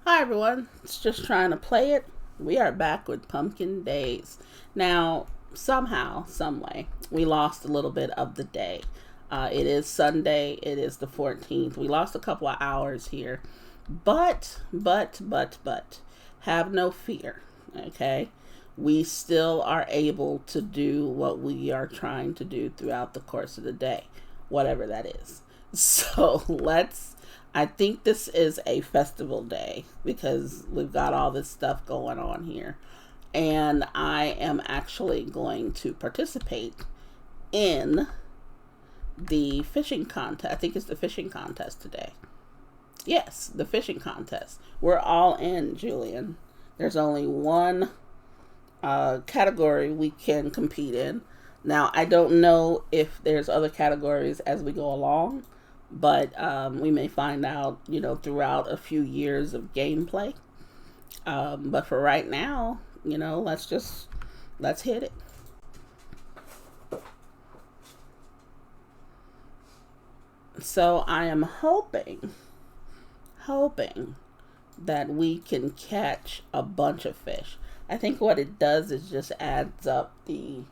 Hi everyone, it's just trying to play it. We are back with Pumpkin Days. Now, somehow, some way, we lost a little bit of the day. It is Sunday, it is the 14th. We lost a couple of hours here. But, have no fear, okay? We still are able to do what we are trying to do throughout the course of the day, whatever that is. So I think this is a festival day because we've got all this stuff going on here. And I am actually going to participate in the fishing contest. I think it's the fishing contest today. Yes, the fishing contest. We're all in, Julian. There's only one category we can compete in. Now, I don't know if there's other categories as we go along, but we may find out, throughout a few years of gameplay. But for right now, let's hit it. So I am hoping that we can catch a bunch of fish. I think what it does is just adds up the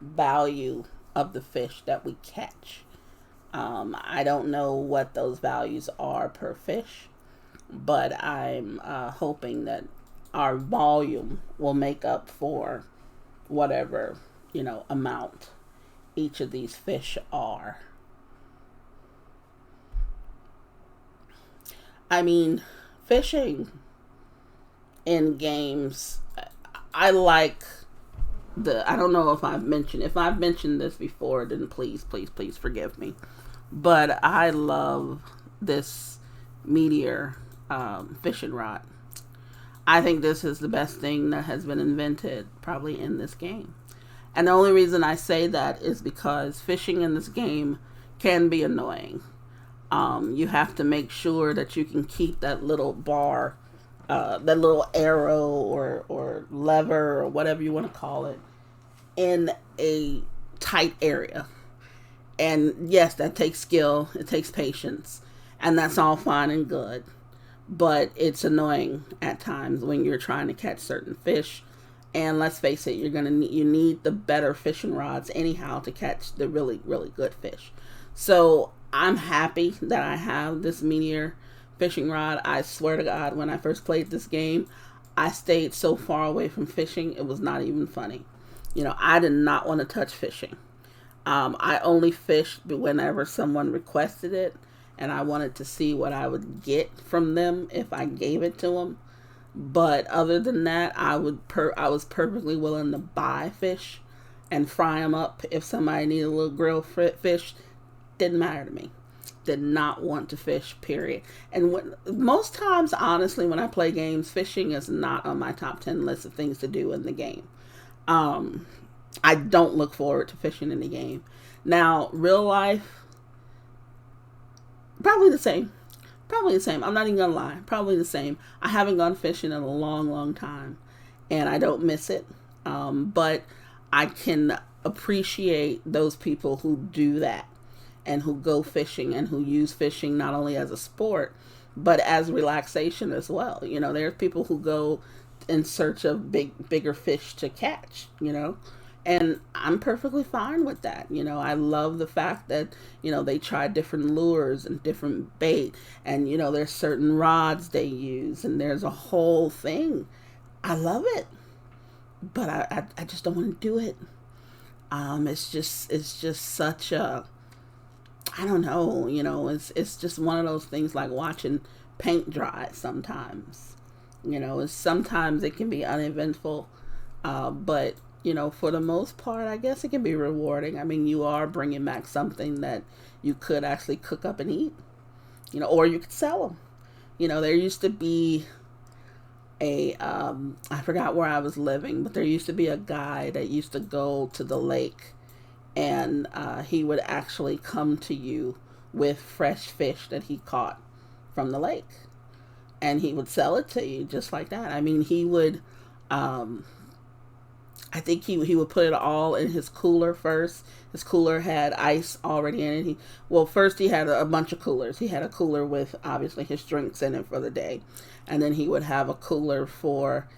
value of the fish that we catch. I don't know what those values are per fish, but I'm hoping that our volume will make up for whatever, amount each of these fish are. I mean, fishing in games, I like I don't know if I've mentioned this before, then please forgive me. But I love this Meteor fishing rod. I think this is the best thing that has been invented probably in this game. And the only reason I say that is because fishing in this game can be annoying. You have to make sure that you can keep that little bar, that little arrow or lever or whatever you want to call it, in a tight area. And yes, that takes skill, it takes patience, and that's all fine and good. But it's annoying at times when you're trying to catch certain fish. And let's face it, you need the better fishing rods anyhow to catch the really good fish. So I'm happy that I have this Meteor fishing rod. I swear to God, when I first played this game, I stayed so far away from fishing, it was not even funny. I did not want to touch fishing. I only fished whenever someone requested it, and I wanted to see what I would get from them if I gave it to them. But other than that, I was perfectly willing to buy fish and fry them up if somebody needed a little grilled fish. Didn't matter to me. Did not want to fish. Period. And most times, honestly, when I play games, fishing is not on my top 10 list of things to do in the game. Um, I don't look forward to fishing in the game. Now, real life, probably the same. Probably the same. I'm not even gonna lie. Probably the same. I haven't gone fishing in a long time, and I don't miss it. But I can appreciate those people who do that and who go fishing and who use fishing not only as a sport but as relaxation as well. There's people who go in search of bigger fish to catch. And I'm perfectly fine with that. I love the fact that they try different lures and different bait, and there's certain rods they use, and there's a whole thing. I love it, but I just don't want to do it. It's just such a, I don't know. It's just one of those things like watching paint dry. Sometimes it can be uneventful, but for the most part, I guess it can be rewarding. I mean, you are bringing back something that you could actually cook up and eat, or you could sell them. There used to be I forgot where I was living, but there used to be a guy that used to go to the lake, and he would actually come to you with fresh fish that he caught from the lake, and he would sell it to you just like that. I mean, he would um, I think he would put it all in his cooler first. His cooler had ice already in it. First he had a bunch of coolers. He had a cooler with obviously his drinks in it for the day, and then he would have a cooler for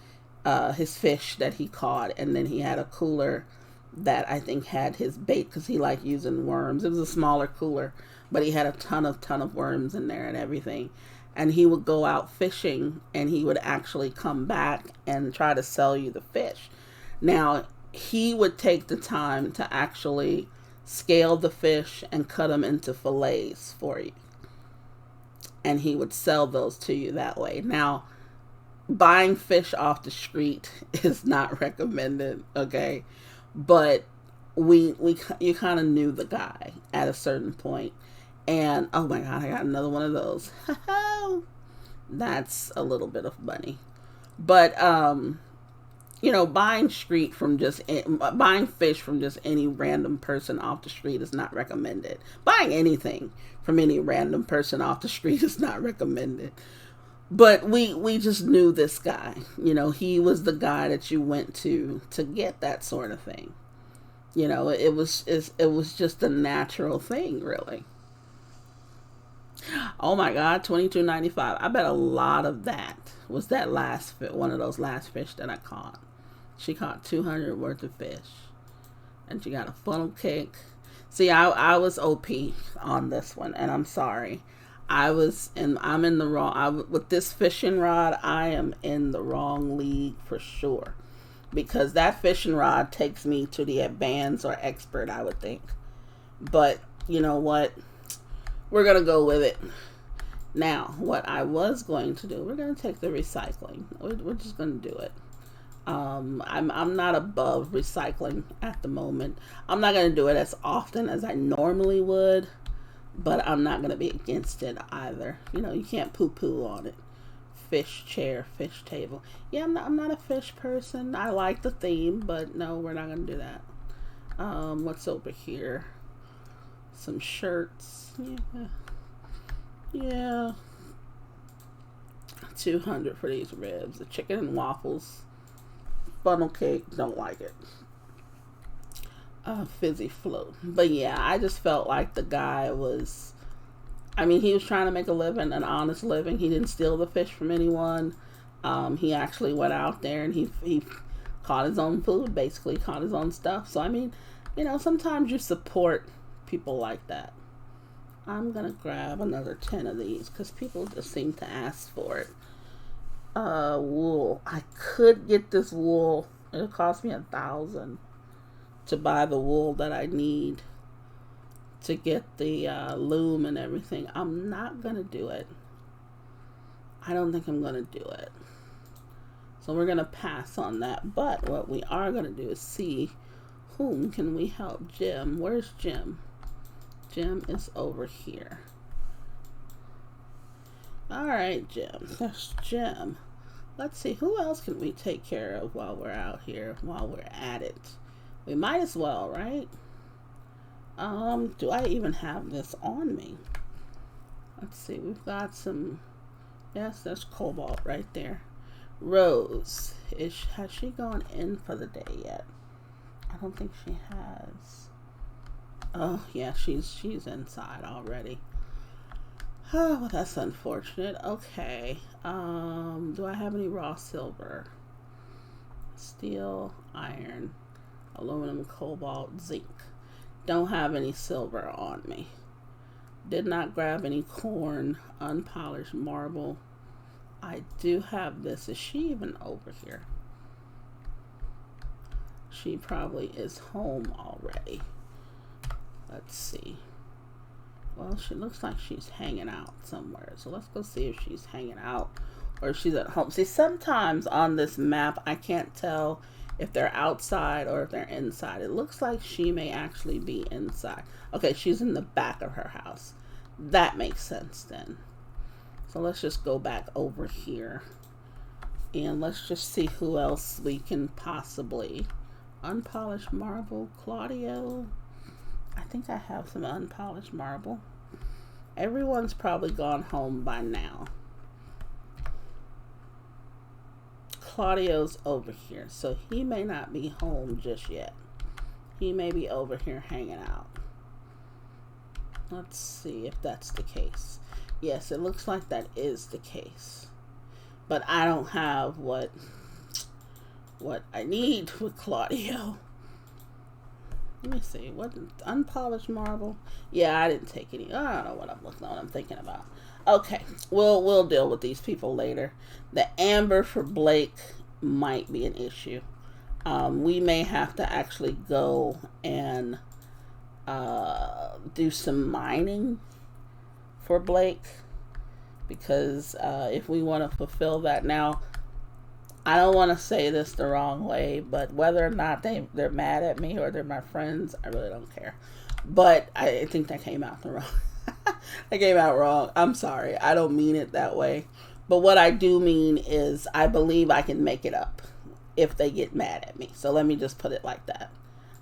his fish that he caught, and then he had a cooler that I think had his bait because he liked using worms. It was a smaller cooler, but he had a ton of worms in there and everything. And he would go out fishing, and he would actually come back and try to sell you the fish. Now, he would take the time to actually scale the fish and cut them into fillets for you. And he would sell those to you that way. Now, buying fish off the street is not recommended, okay? But you kind of knew the guy at a certain point. And, oh my God, I got another one of those. That's a little bit of money. But, buying fish from just any random person off the street is not recommended. Buying anything from any random person off the street is not recommended. But we just knew this guy. He was the guy that you went to get that sort of thing. It was just a natural thing, really. Oh my God, $22.95. I bet a lot of that was that one of those last fish that I caught. She caught 200 worth of fish, and she got a funnel cake. See, I was OP on this one, and I'm sorry. I'm in the wrong. With this fishing rod, I am in the wrong league for sure, because that fishing rod takes me to the advanced or expert, I would think. But you know what? We're gonna go with it. Now, what I was going to do, we're gonna take the recycling. We're just gonna do it. I'm not above recycling at the moment. I'm not gonna do it as often as I normally would, but I'm not gonna be against it either. You can't poo-poo on it. Fish chair, fish table. Yeah, I'm not a fish person. I like the theme, but no, we're not gonna do that. What's over here? Some shirts. Yeah. 200 for these ribs. The chicken and waffles. Funnel cake, don't like it. Fizzy float. But yeah, I just felt like the guy was, he was trying to make a living, an honest living. He didn't steal the fish from anyone. He actually went out there and he caught his own food, basically caught his own stuff. So sometimes you support people like that. I'm gonna grab another 10 of these because people just seem to ask for it. Wool. I could get this wool. It'll cost me $1,000 to buy the wool that I need to get the loom and everything. I'm not gonna do it. I don't think I'm gonna do it. So we're gonna pass on that. But what we are gonna do is see whom can we help. Jim. Where's Jim? Jim is over here. Alright, Jim. That's Jim. Let's see, who else can we take care of while we're out here, while we're at it? We might as well, right? Do I even have this on me? Let's see, we've got some, yes, there's Cobalt right there. Rose, has she gone in for the day yet? I don't think she has. Oh, yeah, she's inside already. Oh, well, that's unfortunate. Okay. Do I have any raw silver? Steel, iron, aluminum, cobalt, zinc. Don't have any silver on me. Did not grab any corn, unpolished marble. I do have this. Is she even over here? She probably is home already. Let's see. Well, she looks like she's hanging out somewhere. So let's go see if she's hanging out or if she's at home. See, sometimes on this map, I can't tell if they're outside or if they're inside. It looks like she may actually be inside. Okay, she's in the back of her house. That makes sense then. So let's just go back over here. And let's just see who else we can possibly. Unpolished marble, Claudio. I think I have some unpolished marble. Everyone's probably gone home by now. Claudio's over here, so he may not be home just yet. He may be over here hanging out. Let's see if that's the case. Yes, it looks like that is the case. But I don't have what I need with Claudio. Let me see. What, unpolished marble? Yeah, I didn't take any. I don't know what I'm thinking about. Okay, we'll deal with these people later. The amber for Blake might be an issue. We may have to actually go and do some mining for Blake, because if we want to fulfill that now, I don't want to say this the wrong way, but whether or not they're mad at me or they're my friends, I really don't care. But I think that came out the wrong. That came out wrong. I'm sorry. I don't mean it that way. But what I do mean is I believe I can make it up if they get mad at me. So let me just put it like that.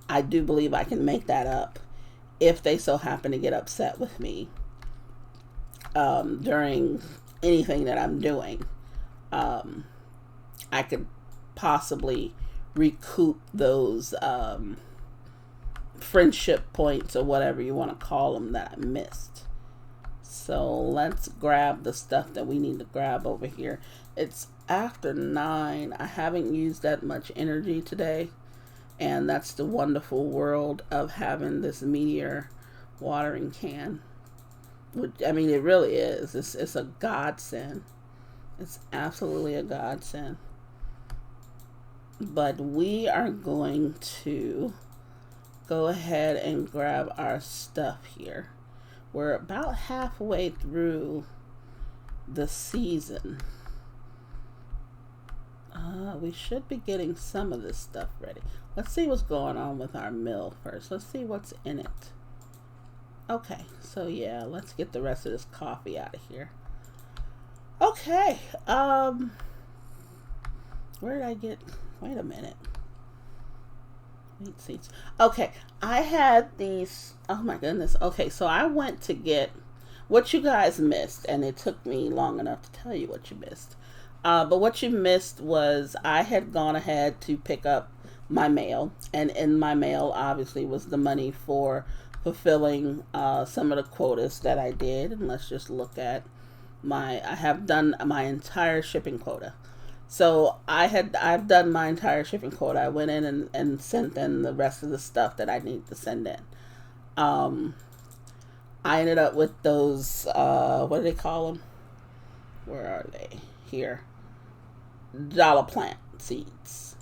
I do believe I can make that up if they so happen to get upset with me during anything that I'm doing. I could possibly recoup those friendship points or whatever you want to call them that I missed. So let's grab the stuff that we need to grab over here. It's after 9. I haven't used that much energy today, and that's the wonderful world of having this Meteor watering can. Which, I mean, it really is. It's a godsend. It's absolutely a godsend. But we are going to go ahead and grab our stuff here. We're about halfway through the season. We should be getting some of this stuff ready. Let's see what's going on with our mill first. Let's see what's in it. Okay, so yeah, let's get the rest of this coffee out of here. Okay, where did I get, wait a minute. Wheat seeds. Okay, I had these, oh my goodness. Okay, so I went to get what you guys missed, and it took me long enough to tell you what you missed. But what you missed was I had gone ahead to pick up my mail, and in my mail obviously was the money for fulfilling some of the quotas that I did. And let's just look at I have done my entire shipping quota. So I've done my entire shipping quota. I went in and sent in the rest of the stuff that I need to send in. I ended up with those, what do they call them? Where are they? Here. Dollar plant seeds.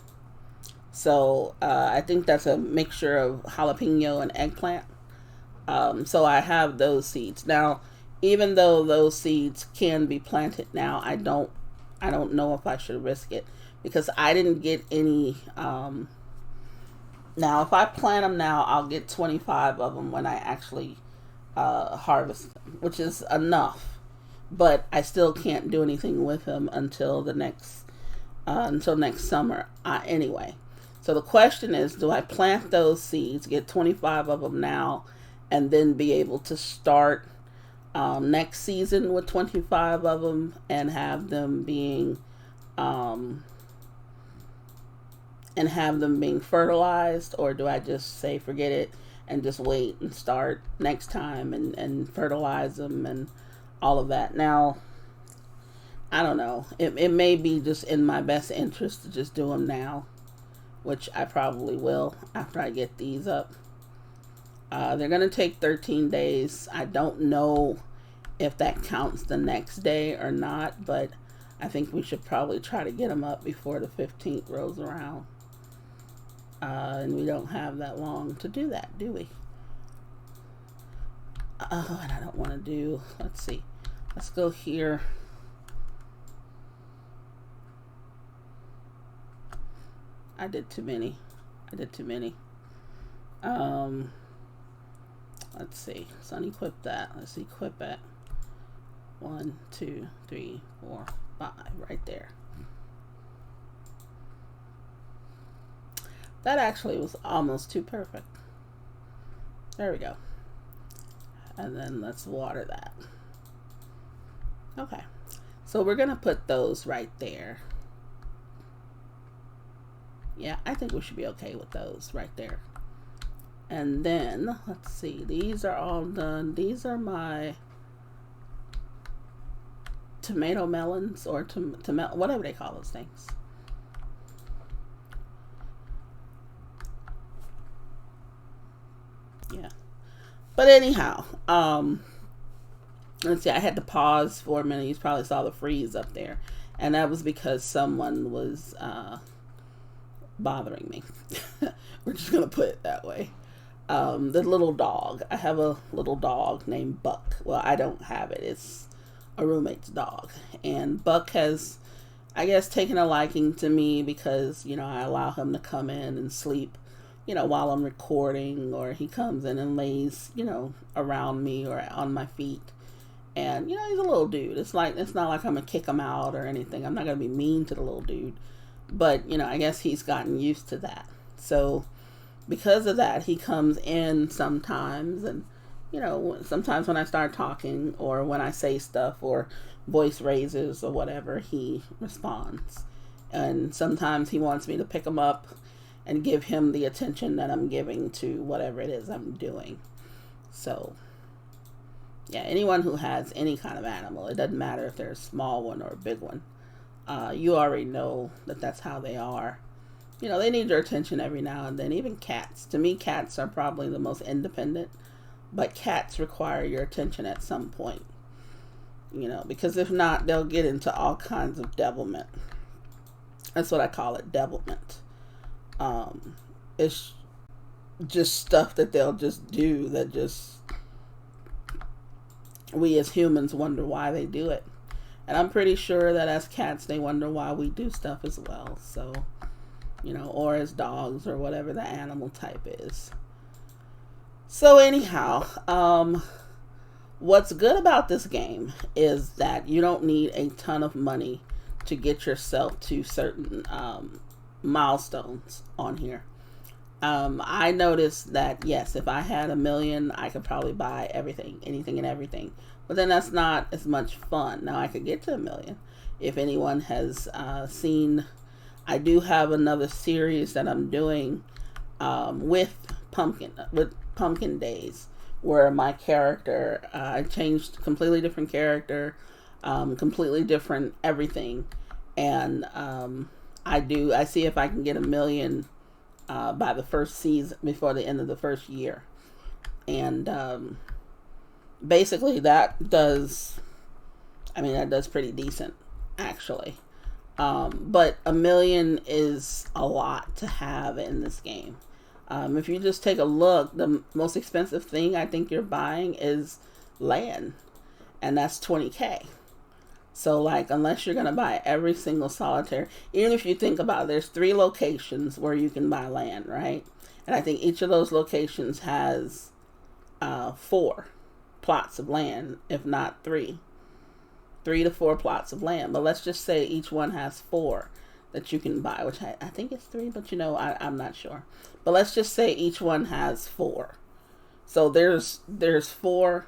So I think that's a mixture of jalapeno and eggplant. So I have those seeds. Now, even though those seeds can be planted now, I don't know if I should risk it, because I didn't get any. Now, if I plant them now, I'll get 25 of them when I actually harvest them, which is enough. But I still can't do anything with them until next summer. Anyway, so the question is, do I plant those seeds, get 25 of them now, and then be able to start next season with 25 of them and have them being fertilized, or do I just say forget it and just wait and start next time and fertilize them and all of that? Now, I don't know. It may be just in my best interest to just do them now, which I probably will after I get these up. They're going to take 13 days. I don't know if that counts the next day or not, but I think we should probably try to get them up before the 15th rolls around. And we don't have that long to do that, do we? Oh, and I don't want to do, let's see. Let's go here. I did too many. Let's see. So unequip that. Let's equip it. 1, 2, 3, 4, 5. Right there. That actually was almost too perfect. There we go. And then let's water that. Okay. So we're going to put those right there. Yeah, I think we should be okay with those right there. And then, let's see, these are all done. These are my tomato melons, or tomato, whatever they call those things. Yeah. But anyhow, let's see, I had to pause for a minute. You probably saw the freeze up there. And that was because someone was bothering me. We're just going to put it that way. The little dog. I have a little dog named Buck. Well, I don't have it. It's a roommate's dog. And Buck has, I guess, taken a liking to me because, I allow him to come in and sleep, while I'm recording, or he comes in and lays, around me or on my feet. And, he's a little dude. It's not like I'm going to kick him out or anything. I'm not going to be mean to the little dude. But, I guess he's gotten used to that. So, because of that, he comes in sometimes, and sometimes when I start talking, or when I say stuff, or voice raises or whatever, he responds. And sometimes he wants me to pick him up and give him the attention that I'm giving to whatever it is I'm doing. So yeah, anyone who has any kind of animal, it doesn't matter if they're a small one or a big one, you already know that that's how they are. They need your attention every now and then. Even cats. To me, cats are probably the most independent, but cats require your attention at some point. Because if not, they'll get into all kinds of devilment. That's what I call it, devilment. It's just stuff that they'll just do that just, we as humans wonder why they do it. And I'm pretty sure that as cats, they wonder why we do stuff as well. So, or as dogs, or whatever the animal type is. So anyhow, what's good about this game is that you don't need a ton of money to get yourself to certain milestones on here. I noticed that, yes, if I had $1 million, I could probably buy everything, anything and everything. But then that's not as much fun. Now I could get to $1 million. If anyone has seen, I do have another series that I'm doing with Pumpkin Days, where my character, I changed completely different character, completely different everything, and I see if I can get $1 million by the first season, before the end of the first year. And basically that does pretty decent, actually. But $1 million is a lot to have in this game. If you just take a look, the most expensive thing I think you're buying is land, and that's $20,000. So, unless you're going to buy every single solitaire, even if you think about it, there's 3 locations where you can buy land, right? And I think each of those locations has 4 plots of land, if not 3 to 4 plots of land. But let's just say each one has 4 that you can buy, which I think it's 3, but I'm not sure. But let's just say each one has 4. So there's 4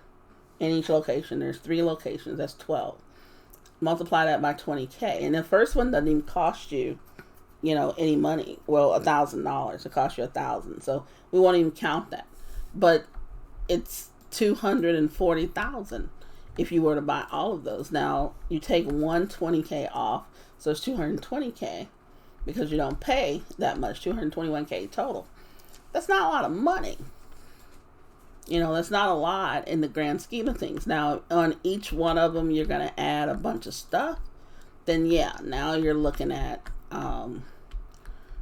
in each location. There's 3 locations. That's 12. Multiply that by $20,000, and the first one doesn't even cost you, any money. Well, $1,000. It costs you $1,000, so we won't even count that. But it's $240,000 if you were to buy all of those. Now you take $120,000 off, so it's $220,000 because you don't pay that much. $221,000 total. That's not a lot of money. That's not a lot in the grand scheme of things. Now, on each one of them, you're going to add a bunch of stuff. Then, yeah, now you're looking at,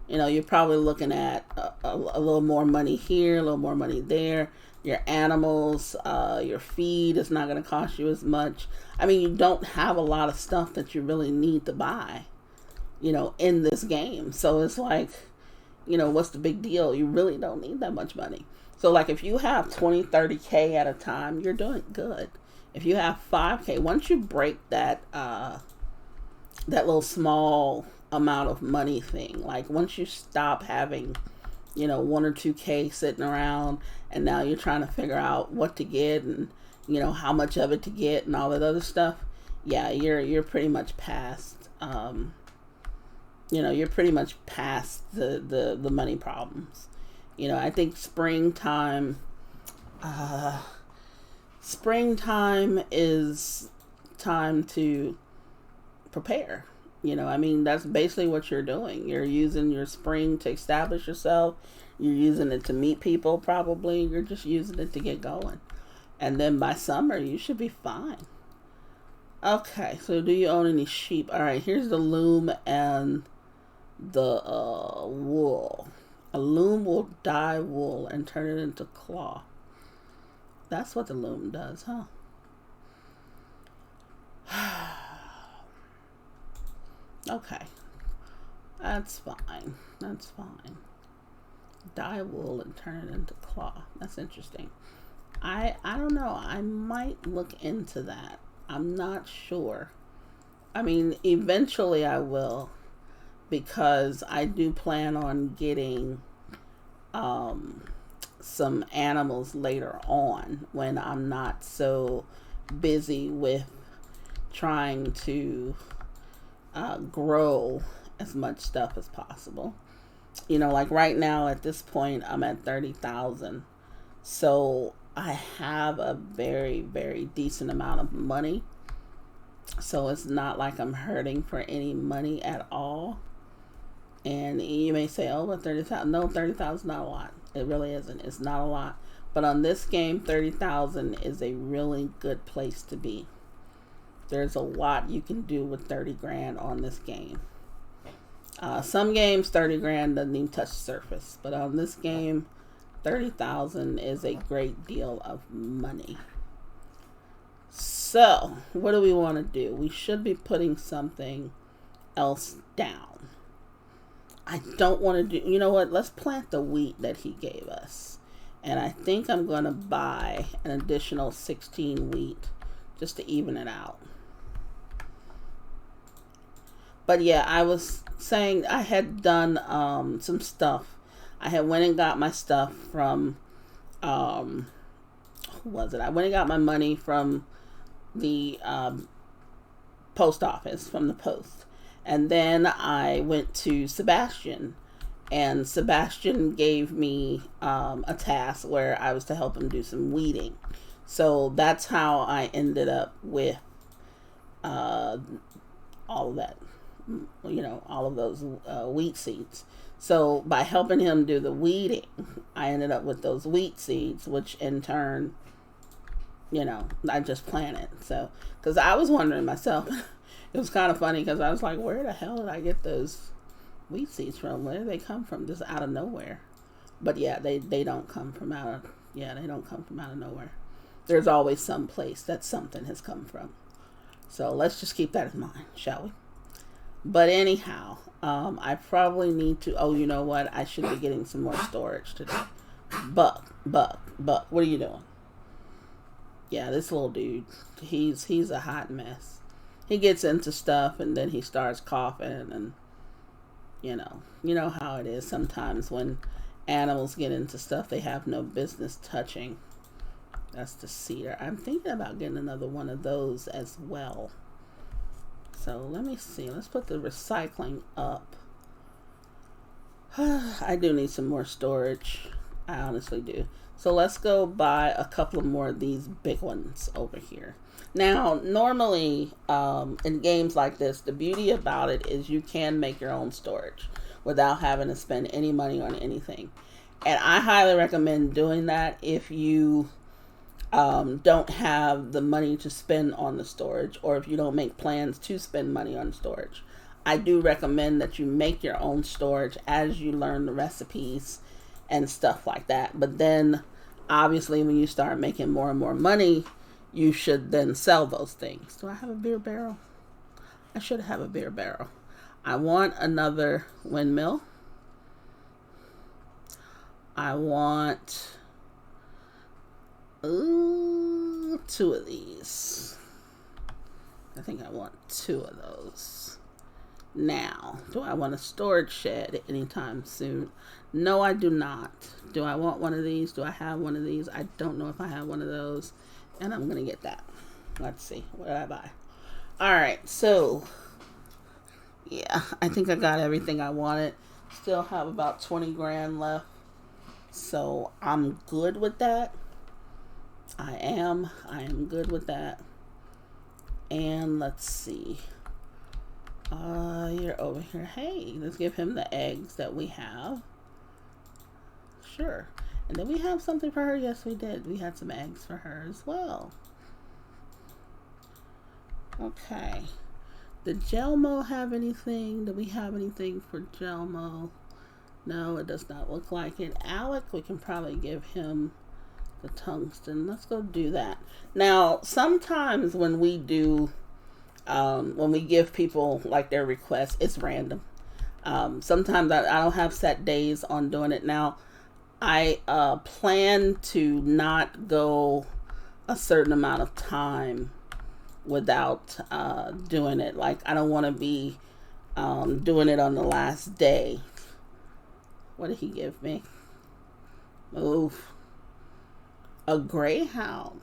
you're probably looking at a little more money here, a little more money there. Your animals, your feed is not going to cost you as much. You don't have a lot of stuff that you really need to buy, in this game. So it's like, what's the big deal? You really don't need that much money. So if you have 20, 30K at a time, you're doing good. If you have 5K, once you break that little small amount of money thing, once you stop having, 1 or 2K sitting around, and now you're trying to figure out what to get and, how much of it to get and all that other stuff, yeah, you're pretty much past You're pretty much past the money problems. I think springtime is time to prepare. That's basically what you're doing. You're using your spring to establish yourself. You're using it to meet people, probably. You're just using it to get going. And then by summer, you should be fine. Okay, so do you own any sheep? All right, here's the loom and the wool. A loom will dye wool and turn it into cloth. That's what the loom does, huh? Okay. That's fine. That's fine. Dye wool and turn it into cloth. That's interesting. I don't know. I might look into that. I'm not sure. Eventually I will, because I do plan on getting some animals later on when I'm not so busy with trying to grow as much stuff as possible. Like right now at this point, I'm at 30,000. So I have a very, very decent amount of money. So it's not like I'm hurting for any money at all. And you may say, oh, but 30,000. No, 30,000 is not a lot. It really isn't. It's not a lot. But on this game, 30,000 is a really good place to be. There's a lot you can do with 30 grand on this game. Some games, 30 grand doesn't even touch the surface. But on this game, 30,000 is a great deal of money. So, what do we want to do? We should be putting something else down. I don't want to do... You know what? Let's plant the wheat that he gave us. And I think I'm going to buy an additional 16 wheat just to even it out. But yeah, I was saying I had done some stuff. I had went and got my stuff from... who was it? I went and got my money from the post office, from the post. And then I went to Sebastian, and Sebastian gave me a task where I was to help him do some weeding. So that's how I ended up with all of that, all of those wheat seeds. So by helping him do the weeding, I ended up with those wheat seeds, which in turn, I just planted. So, because I was wondering myself, it was kind of funny because I was like, where the hell did I get those wheat seeds from? Where do they come from? Just out of nowhere. But yeah, they don't come from out of nowhere. There's always some place that something has come from. So let's just keep that in mind, shall we? But anyhow, I probably need to... Oh, you know what? I should be getting some more storage today. Buck, what are you doing? Yeah, this little dude, he's a hot mess. He gets into stuff and then he starts coughing, and you know how it is sometimes when animals get into stuff they have no business touching. That's the cedar. I'm thinking about getting another one of those as well. So let me see. Let's put the recycling up. I do need some more storage. I honestly do. So let's go buy a couple of more of these big ones over here. Now, normally in games like this, the beauty about it is you can make your own storage without having to spend any money on anything. And I highly recommend doing that if you don't have the money to spend on the storage, or if you don't make plans to spend money on storage. I do recommend that you make your own storage as you learn the recipes and stuff like that. But then obviously when you start making more and more money, you should then sell those things. Do I have a beer barrel? I should have a beer barrel. I want another windmill. I want two of these. I think I want two of those. Now, do I want a storage shed anytime soon? No, I do not. Do I want one of these? Do I have one of these? I don't know if I have one of those. And I'm going to get that. Let's see. What did I buy? Alright, so, yeah. yeah, I think I got everything I wanted. Still have about 20 grand left. So I'm good with that. I am good with that. And let's see. You're over here. Hey, let's give him the eggs that we have. Sure. And then we have something for her. Yes, we did. We had some eggs for her as well. Okay. Did Gelmo have anything? Do we have anything for Gelmo? No, it does not look like it. Alec, we can probably give him the tungsten. Let's go do that. Now, sometimes when we do, when we give people like their requests, it's random. Sometimes I don't have set days on doing it. Now, I plan to not go a certain amount of time without doing it. Like, I don't want to be doing it on the last day. What did he give me? Oof. A greyhound.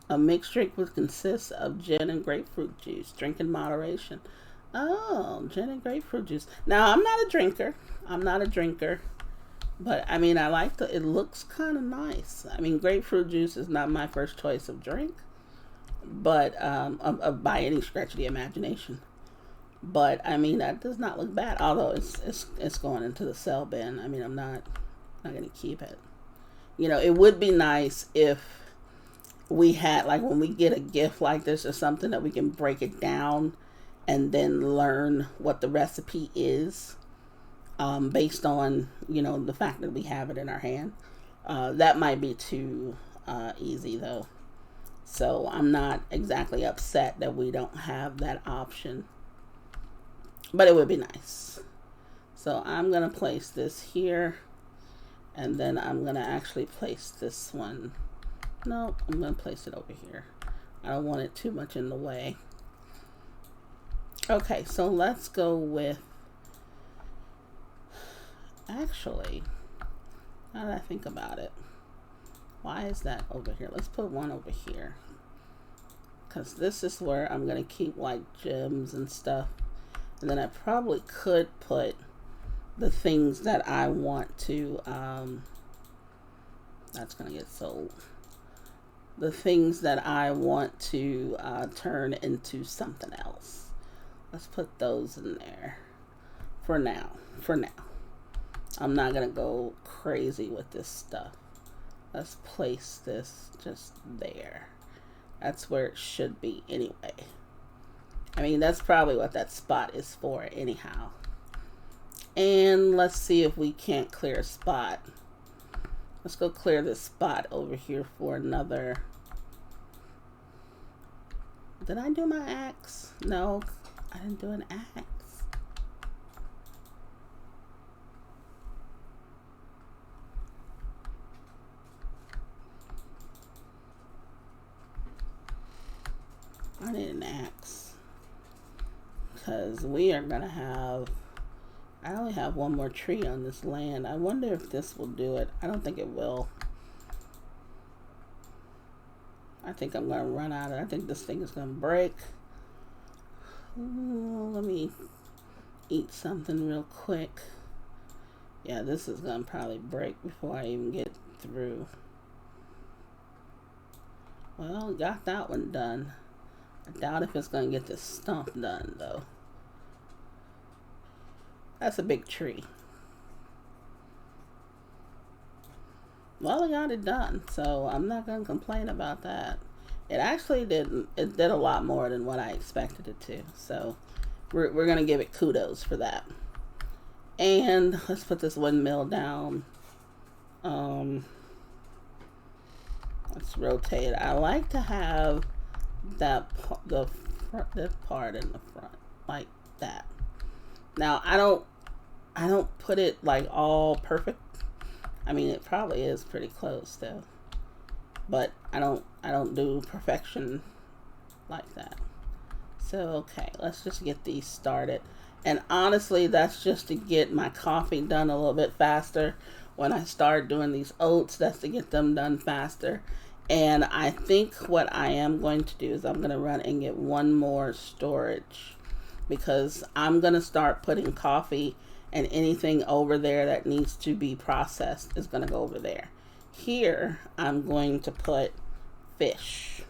A mixed drink would consist of gin and grapefruit juice. Drink in moderation. Oh, gin and grapefruit juice. Now, I'm not a drinker. But, I mean, I like the, it looks kind of nice. I mean, grapefruit juice is not my first choice of drink. But, by any stretch of the imagination. But, I mean, that does not look bad. Although, it's going into the sell bin. I mean, I'm not going to keep it. You know, it would be nice if we had, like, when we get a gift like this or something, that we can break it down and then learn what the recipe is, based on, you know, the fact that we have it in our hand. That might be too easy, though. So I'm not exactly upset that we don't have that option. But it would be nice. So I'm going to place this here. And then I'm going to actually place this one. No, I'm going to place it over here. I don't want it too much in the way. Okay, so let's go with... Actually, now that I think about it, why is that over here? Let's put one over here. Because this is where I'm going to keep, like, gems and stuff. And then I probably could put the things that I want to, that's going to get sold. The things that I want to turn into something else. Let's put those in there for now. I'm not going to go crazy with this stuff. Let's place this just there. That's where it should be anyway. I mean, that's probably what that spot is for anyhow. And let's see if we can't clear a spot. Let's go clear this spot over here for another. Did I do my axe? No, I didn't do an axe. I need an axe. Because we are going to have... I only have one more tree on this land. I wonder if this will do it. I don't think it will. I think I'm going to run out of it. I think this thing is going to break. Ooh, let me eat something real quick. Yeah, this is going to probably break before I even get through. Well, got that one done. I doubt if it's going to get this stump done, though. That's a big tree. Well, I got it done, so I'm not going to complain about that. It actually did a lot more than what I expected it to. So we're going to give it kudos for that. And let's put this windmill down. Let's rotate it. I like to have that the part in the front like that. Now I don't put it like all perfect. I mean, it probably is pretty close though, but I don't do perfection like that. So okay, let's just get these started. And honestly, that's just to get my coffee done a little bit faster. When I start doing these oats, that's to get them done faster. And I think what I am going to do is I'm going to run and get one more storage, because I'm going to start putting coffee, and anything over there that needs to be processed is going to go over there. Here, I'm going to put fish.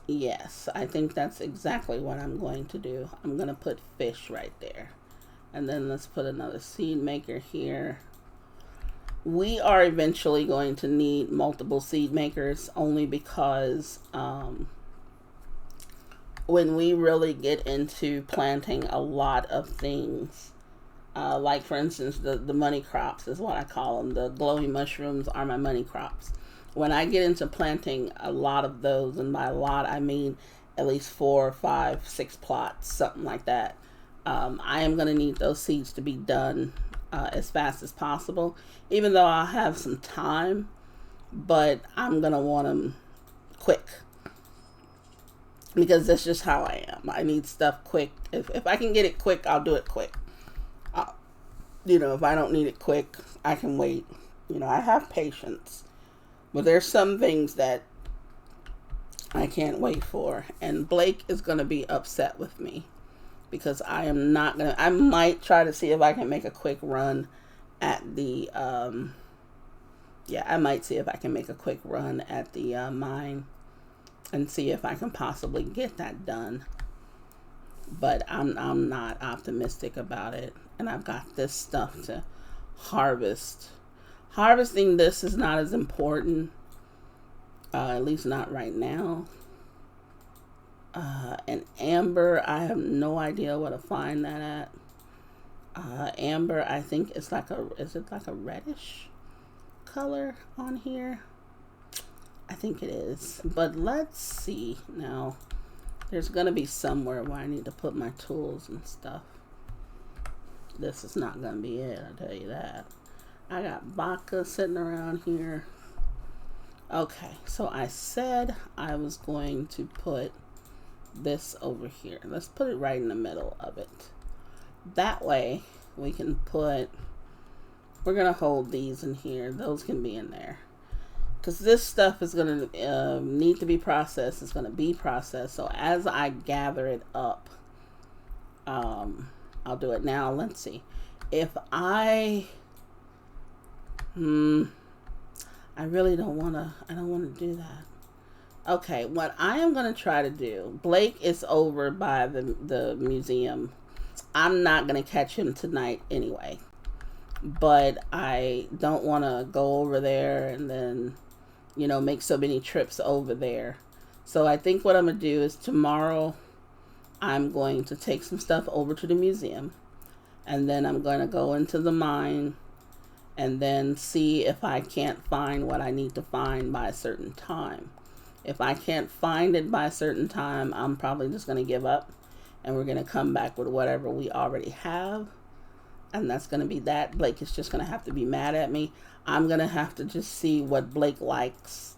Yes, I think that's exactly what I'm going to do. I'm going to put fish right there. And then let's put another seed maker here. We are eventually going to need multiple seed makers, only because when we really get into planting a lot of things, like for instance, the money crops is what I call them. The glowy mushrooms are my money crops. When I get into planting a lot of those, and by a lot I mean at least 4, 5, 6 plots, something like that, I am going to need those seeds to be done as fast as possible, even though I'll have some time, but I'm going to want them quick, because that's just how I am. I need stuff quick. If I can get it quick, I'll do it quick. If I don't need it quick, I can wait. I have patience. But there's some things that I can't wait for. And Blake is going to be upset with me, because I am not going to... I might try to see if I can make a quick run at the... I might see if I can make a quick run at the mine and see if I can possibly get that done. But I'm not optimistic about it. And I've got this stuff to harvest. Harvesting this is not as important, at least not right now. And amber, I have no idea where to find that at. Amber, I think it's like is it like a reddish color on here? I think it is. But let's see now. There's going to be somewhere where I need to put my tools and stuff. This is not going to be it, I'll tell you that. I got vodka sitting around here. Okay, so I said I was going to put this over here. Let's put it right in the middle of it. That way we can put... We're going to hold these in here. Those can be in there. Because this stuff is going to need to be processed. It's going to be processed. So as I gather it up, I'll do it now. Let's see. If I really don't want to, I don't want to do that. Okay, what I am going to try to do, Blake is over by the museum. I'm not going to catch him tonight anyway. But I don't want to go over there and then, make so many trips over there. So I think what I'm going to do is tomorrow I'm going to take some stuff over to the museum. And then I'm going to go into the mine and then see if I can't find what I need to find by a certain time. If I can't find it by a certain time, I'm probably just going to give up. And we're going to come back with whatever we already have. And that's going to be that. Blake is just going to have to be mad at me. I'm going to have to just see what Blake likes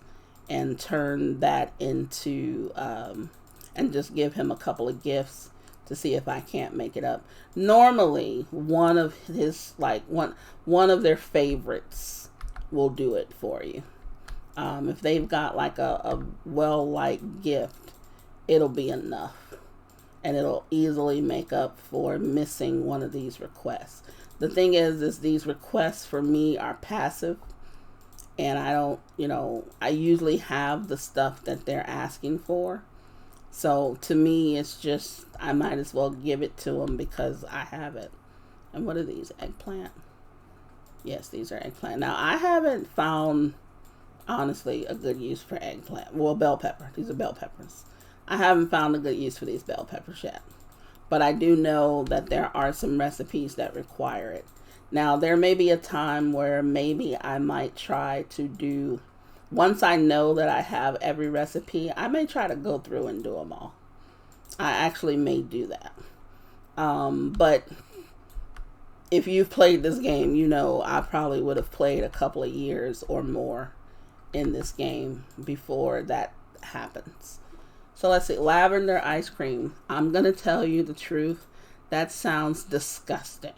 and turn that into, and just give him a couple of gifts to see if I can't make it up. Normally, one of his, one of their favorites will do it for you. If they've got like a well-liked gift, it'll be enough. And it'll easily make up for missing one of these requests. The thing is these requests for me are passive. And I don't, I usually have the stuff that they're asking for. So to me, it's just, I might as well give it to them because I have it. And what are these? Eggplant? Yes, these are eggplant. Now, I haven't found, honestly, a good use for eggplant. Well, bell pepper. These are bell peppers. I haven't found a good use for these bell peppers yet. But I do know that there are some recipes that require it. Now, there may be a time where maybe I might try to do, once I know that I have every recipe, I may try to go through and do them all. I actually may do that. But if you've played this game, I probably would have played a couple of years or more in this game before that happens. So let's see, lavender ice cream. I'm going to tell you the truth. That sounds disgusting.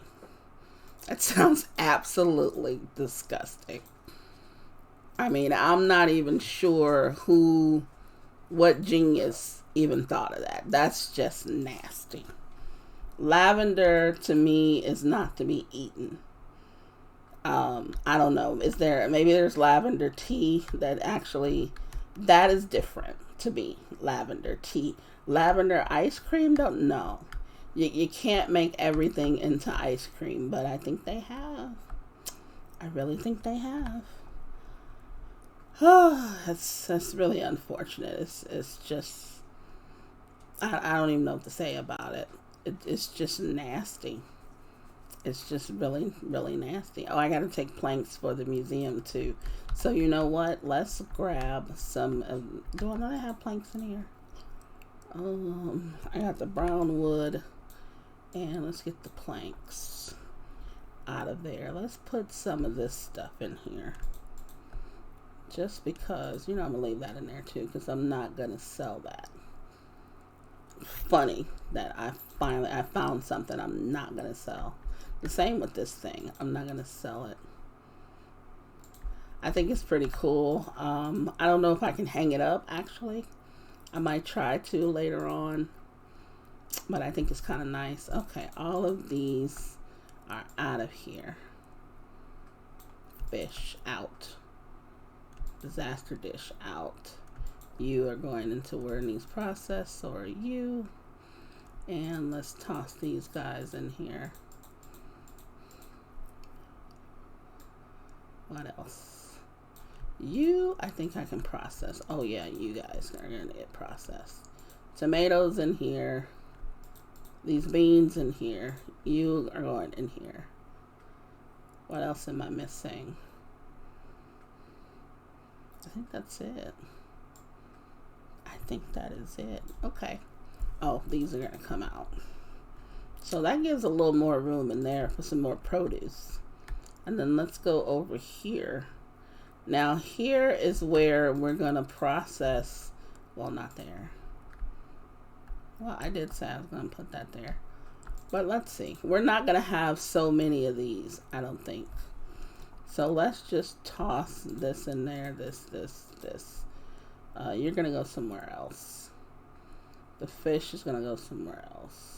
That sounds absolutely disgusting. I mean, I'm not even sure what genius even thought of that. That's just nasty. Lavender to me is not to be eaten. I don't know. Maybe there's lavender tea that is different to me. Lavender tea. Lavender ice cream, don't know. You can't make everything into ice cream, but I think they have. I really think they have. Oh, that's really unfortunate. It's just I don't even know what to say about it. It's just nasty. It's just really, really nasty. Oh, I got to take planks for the museum too. So you know what? Let's grab some. Do I not have planks in here? I got the brown wood, and let's get the planks out of there. Let's put some of this stuff in here, just because I'm gonna leave that in there too, because I'm not gonna sell that. Funny that I found something I'm not gonna sell. The same with this thing. I'm not gonna sell it. I think it's pretty cool. I don't know if I can hang it up actually. I might try to later on, but I think it's kind of nice. Okay, all of these are out of here. Fish out. Disaster dish out. You are going into Wernie's process, so are you. And let's toss these guys in here. What else? You, I think I can process. Oh yeah, you guys are gonna get processed. Tomatoes in here. These beans in here. You are going in here. What else am I missing? I think that's it. I think that is it. Okay. Oh, these are gonna come out. So that gives a little more room in there for some more produce. And then let's go over here. Now here is where we're gonna process. Well, not there. Well, I did say I was gonna put that there. But let's see. We're not gonna have so many of these, I don't think. So let's just toss this in there. This. You're gonna go somewhere else. The fish is gonna go somewhere else.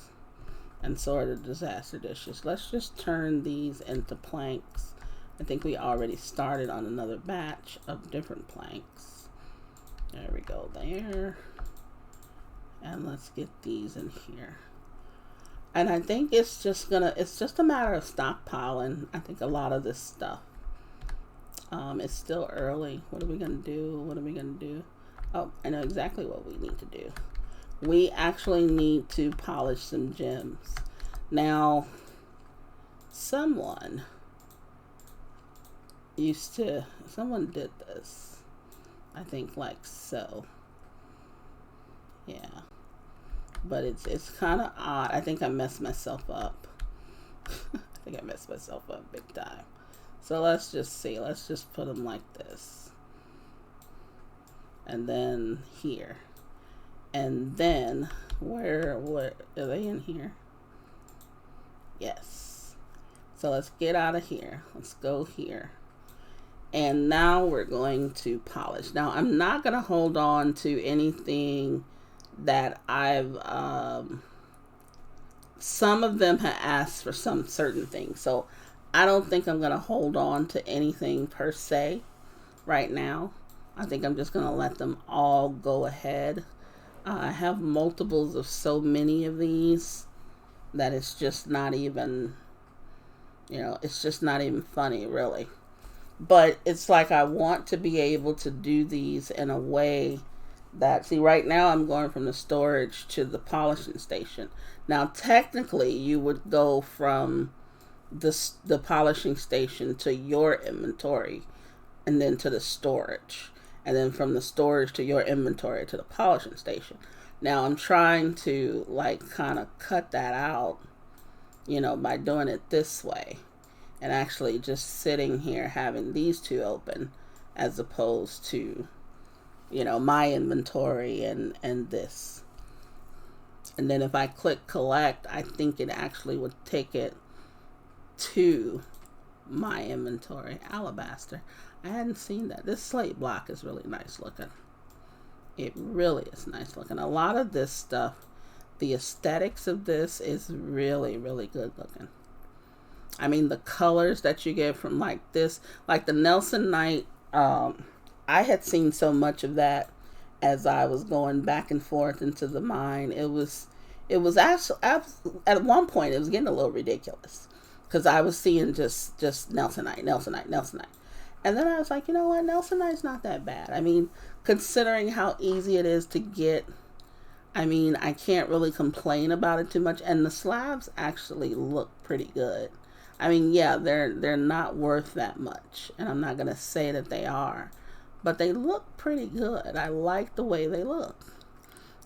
And so are the disaster dishes. Let's just turn these into planks. I think we already started on another batch of different planks. There we go there. And let's get these in here. And I think it's just a matter of stockpiling. I think a lot of this stuff. It's still early. What are we gonna do? Oh, I know exactly what we need to do. We actually need to polish some gems. Now, someone did this. I think like so. Yeah. But it's kind of odd. I think I messed myself up. I think I messed myself up big time. So let's just see. Let's just put them like this. And then here. And then, where are they in here? Yes. So let's get out of here. Let's go here. And now we're going to polish. Now, I'm not going to hold on to anything that some of them have asked for some certain things. So I don't think I'm going to hold on to anything per se right now. I think I'm just going to let them all go ahead. I have multiples of so many of these that it's just not even, it's just not even funny, really. But it's like I want to be able to do these in a way that, see, right now I'm going from the storage to the polishing station. Now, technically, you would go from the polishing station to your inventory and then to the storage. And then from the storage to your inventory to the polishing station. Now I'm trying to kind of cut that out, by doing it this way. And actually just sitting here having these two open as opposed to, my inventory and this. And then if I click collect, I think it actually would take it to my inventory. Alabaster. I hadn't seen that. This slate block is really nice looking. It really is nice looking. A lot of this stuff, the aesthetics of this is really, really good looking. I mean, the colors that you get from like this, like the Nelson Knight, I had seen so much of that as I was going back and forth into the mine. It was actually, at one point, it was getting a little ridiculous because I was seeing just Nelson Knight. And then I was like, you know what? Nelson Knight's not that bad. I mean, considering how easy it is to get, I mean, I can't really complain about it too much. And the slabs actually look pretty good. I mean, yeah, they're not worth that much. And I'm not going to say that they are. But they look pretty good. I like the way they look.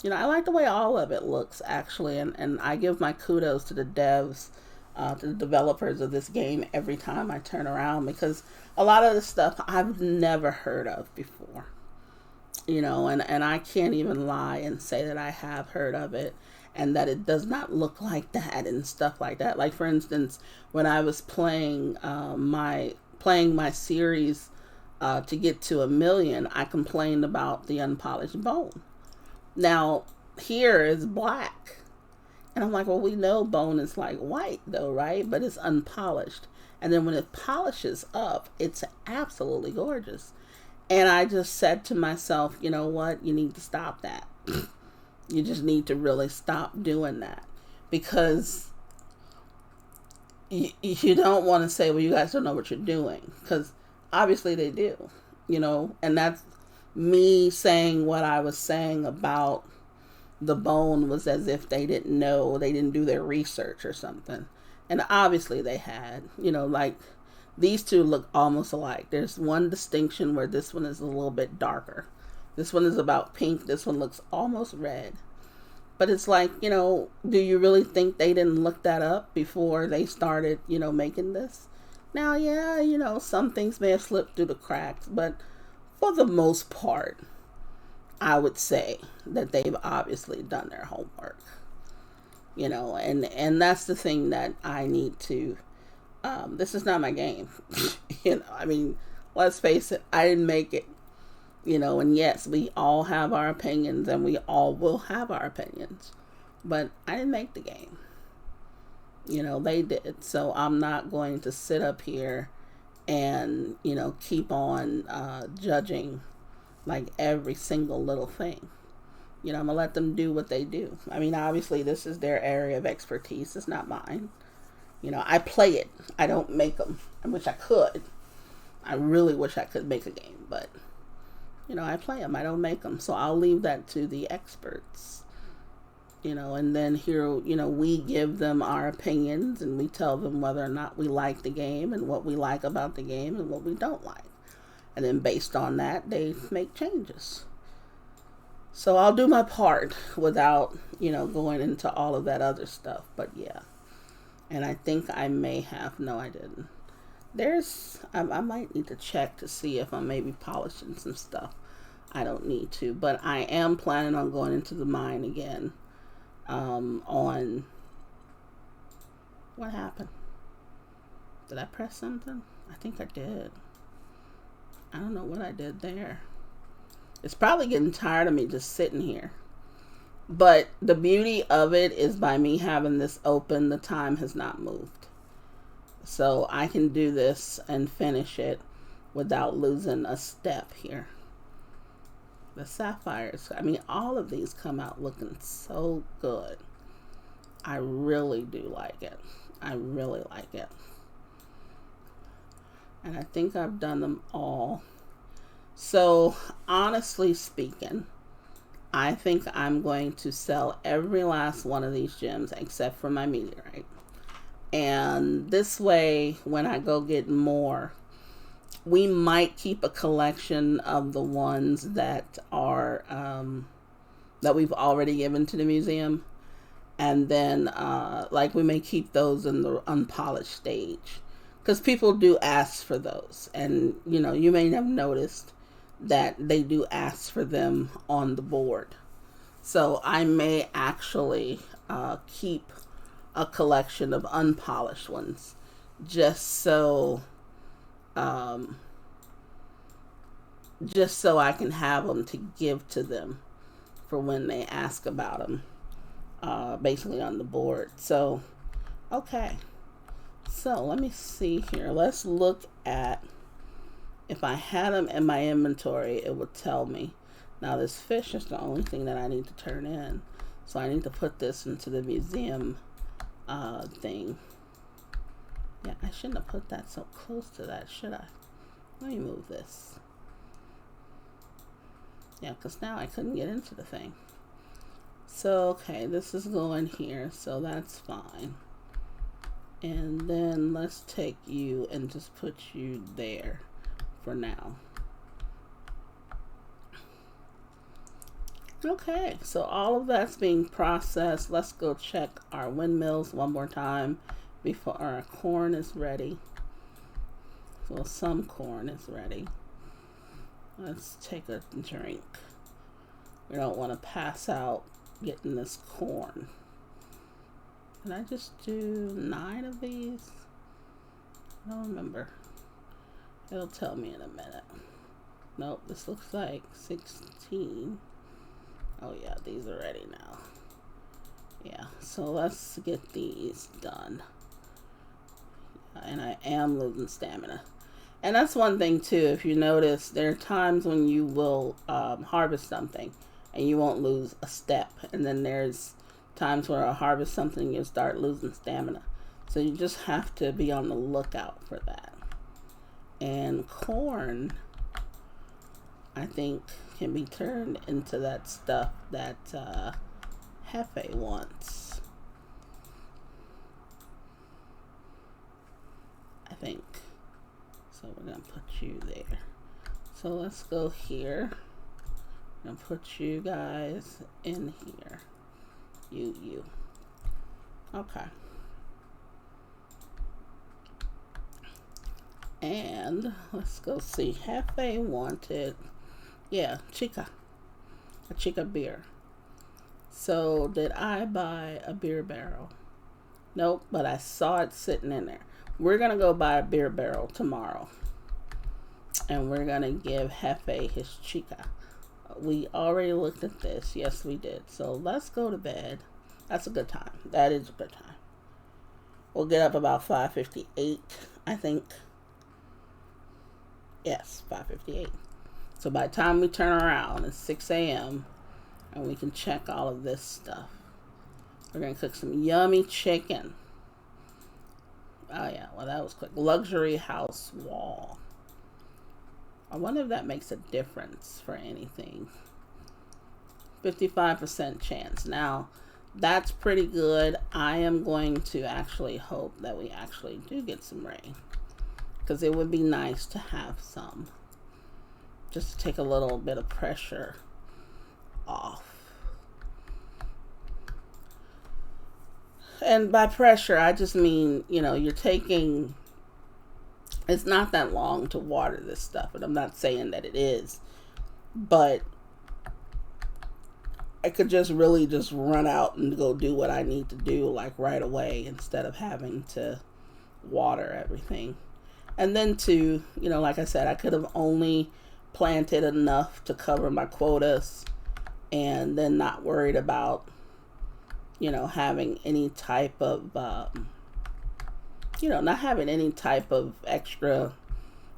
You know, I like the way all of it looks, actually. And I give my kudos to the devs, to the developers of this game every time I turn around. Because a lot of the stuff I've never heard of before. You know, and I can't even lie and say that I have heard of it. And that it does not look like that and stuff like that. Like, for instance, when I was playing my series to get to 1 million, I complained about the unpolished bone. Now, here is black. And I'm like, well, we know bone is like white, though, right? But it's unpolished. And then when it polishes up, it's absolutely gorgeous. And I just said to myself, you know what? You need to stop that. You just need to really stop doing that, because you don't want to say, well, you guys don't know what you're doing, because obviously they do, you know, and that's me saying what I was saying about the bone was as if they didn't know, they didn't do their research or something. And obviously they had, you know, like these two look almost alike. There's one distinction where this one is a little bit darker. This one is about pink. This one looks almost red. But it's like, you know, do you really think they didn't look that up before they started, you know, making this? Now, yeah, you know, some things may have slipped through the cracks, but for the most part, I would say that they've obviously done their homework. You know, and that's the thing that I need to, this is not my game. You know, I mean, let's face it, I didn't make it. You know, and yes, we all have our opinions and we all will have our opinions. But I didn't make the game. You know, they did. So I'm not going to sit up here and, you know, keep on judging like every single little thing. You know, I'm going to let them do what they do. I mean, obviously, this is their area of expertise. It's not mine. You know, I play it. I don't make them. I wish I could. I really wish I could make a game, but you know, I play them. I don't make them. So I'll leave that to the experts. You know, and then here, you know, we give them our opinions and we tell them whether or not we like the game and what we like about the game and what we don't like. And then based on that, they make changes. So I'll do my part without, you know, going into all of that other stuff. But yeah. And I think I may have. No, I didn't. I might need to check to see if I'm maybe polishing some stuff. I don't need to, but I am planning on going into the mine again. On what happened? Did I press something? I think I did. I don't know what I did there. It's probably getting tired of me just sitting here. But the beauty of it is by me having this open, the time has not moved. So I can do this and finish it without losing a step here. The sapphires, I mean, all of these come out looking so good. I really do like it. I really like it. And I think I've done them all. So honestly speaking, I think I'm going to sell every last one of these gems except for my meteorite. And this way, when I go get more, we might keep a collection of the ones that are, that we've already given to the museum. And then, like, we may keep those in the unpolished stage. Because people do ask for those. And, you know, you may have noticed that they do ask for them on the board. So I may actually keep a collection of unpolished ones just so um, just so I can have them to give to them for when they ask about them, basically on the board. So, okay. So let me see here. Let's look at, if I had them in my inventory, it would tell me. Now this fish is the only thing that I need to turn in. So I need to put this into the museum thing. Yeah, I shouldn't have put that so close to that, should I? Let me move this. Yeah, because now I couldn't get into the thing. So, okay, this is going here, so that's fine. And then let's take you and just put you there for now. Okay, so all of that's being processed. Let's go check our windmills one more time before our corn is ready. Well, some corn is ready. Let's take a drink. We don't want to pass out getting this corn. Can I just do 9 of these? I don't remember. It'll tell me in a minute. Nope, this looks like 16. Oh yeah, these are ready now. Yeah, so let's get these done. And I am losing stamina. And that's one thing too, if you notice, there are times when you will harvest something and you won't lose a step. And then there's times where I'll harvest something and you start losing stamina. So you just have to be on the lookout for that. And corn, I think, can be turned into that stuff that Hefe wants. I think. So we're going to put you there. So let's go here. I'm going to put you guys in here. You. Okay. And let's go see. Hefe wanted, yeah, Chica. A Chica beer. So did I buy a beer barrel? Nope, but I saw it sitting in there. We're going to go buy a beer barrel tomorrow. And we're going to give Hefe his Chica. We already looked at this. Yes, we did. So let's go to bed. That's a good time. That is a good time. We'll get up about 5:58, I think. Yes, 5:58. So by the time we turn around, it's 6 a.m. and we can check all of this stuff. We're going to cook some yummy chicken. Oh yeah, well that was quick. Luxury house wall. I wonder if that makes a difference for anything. 55% chance. Now, that's pretty good. I am going to actually hope that we actually do get some rain. Because it would be nice to have some. Just to take a little bit of pressure off. And by pressure, I just mean, you're taking... It's not that long to water this stuff. And I'm not saying that it is. But I could just really just run out and go do what I need to do, like right away, instead of having to water everything. And then to, like I said, I could have only planted enough to cover my quotas and then not worried about, having any type of, not having any type of extra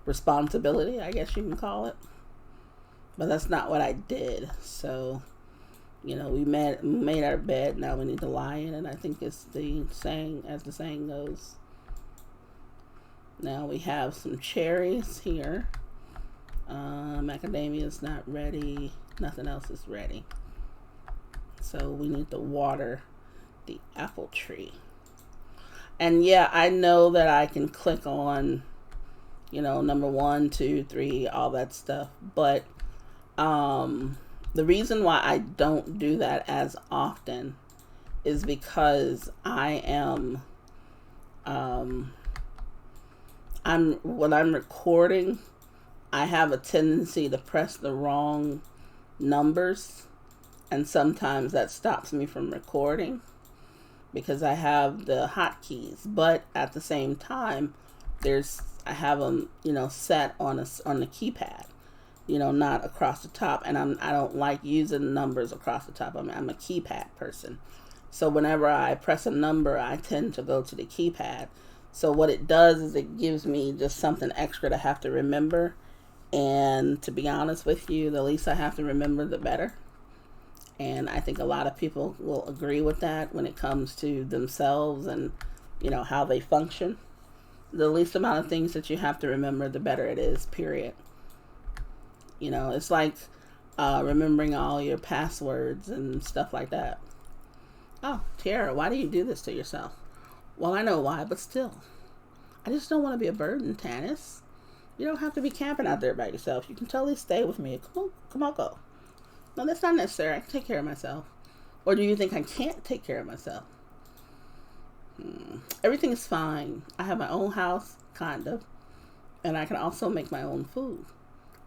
responsibility, I guess you can call it. But that's not what I did. So, we made our bed. Now we need to lie in it. I think it's the saying, as the saying goes. Now we have some cherries here. Macadamia is not ready. Nothing else is ready. So we need to water the apple tree. And yeah, I know that I can click on, number 1, 2, 3, all that stuff. But the reason why I don't do that as often is because I am, when I'm recording, I have a tendency to press the wrong numbers. And sometimes that stops me from recording. because I have the hotkeys. But at the same time, I have them, set on the keypad, not across the top. And I don't like using numbers across the top. I'm a keypad person. So whenever I press a number, I tend to go to the keypad. So what it does is it gives me just something extra to have to remember. And to be honest with you, the least I have to remember, the better. And I think a lot of people will agree with that when it comes to themselves and, how they function. The least amount of things that you have to remember, the better it is, period. It's like remembering all your passwords and stuff like that. Oh, Tiara, why do you do this to yourself? Well, I know why, but still. I just don't want to be a burden, Tanis. You don't have to be camping out there by yourself. You can totally stay with me. Come on, go. No, that's not necessary. I can take care of myself. Or do you think I can't take care of myself? Everything is fine. I have my own house, kind of. And I can also make my own food.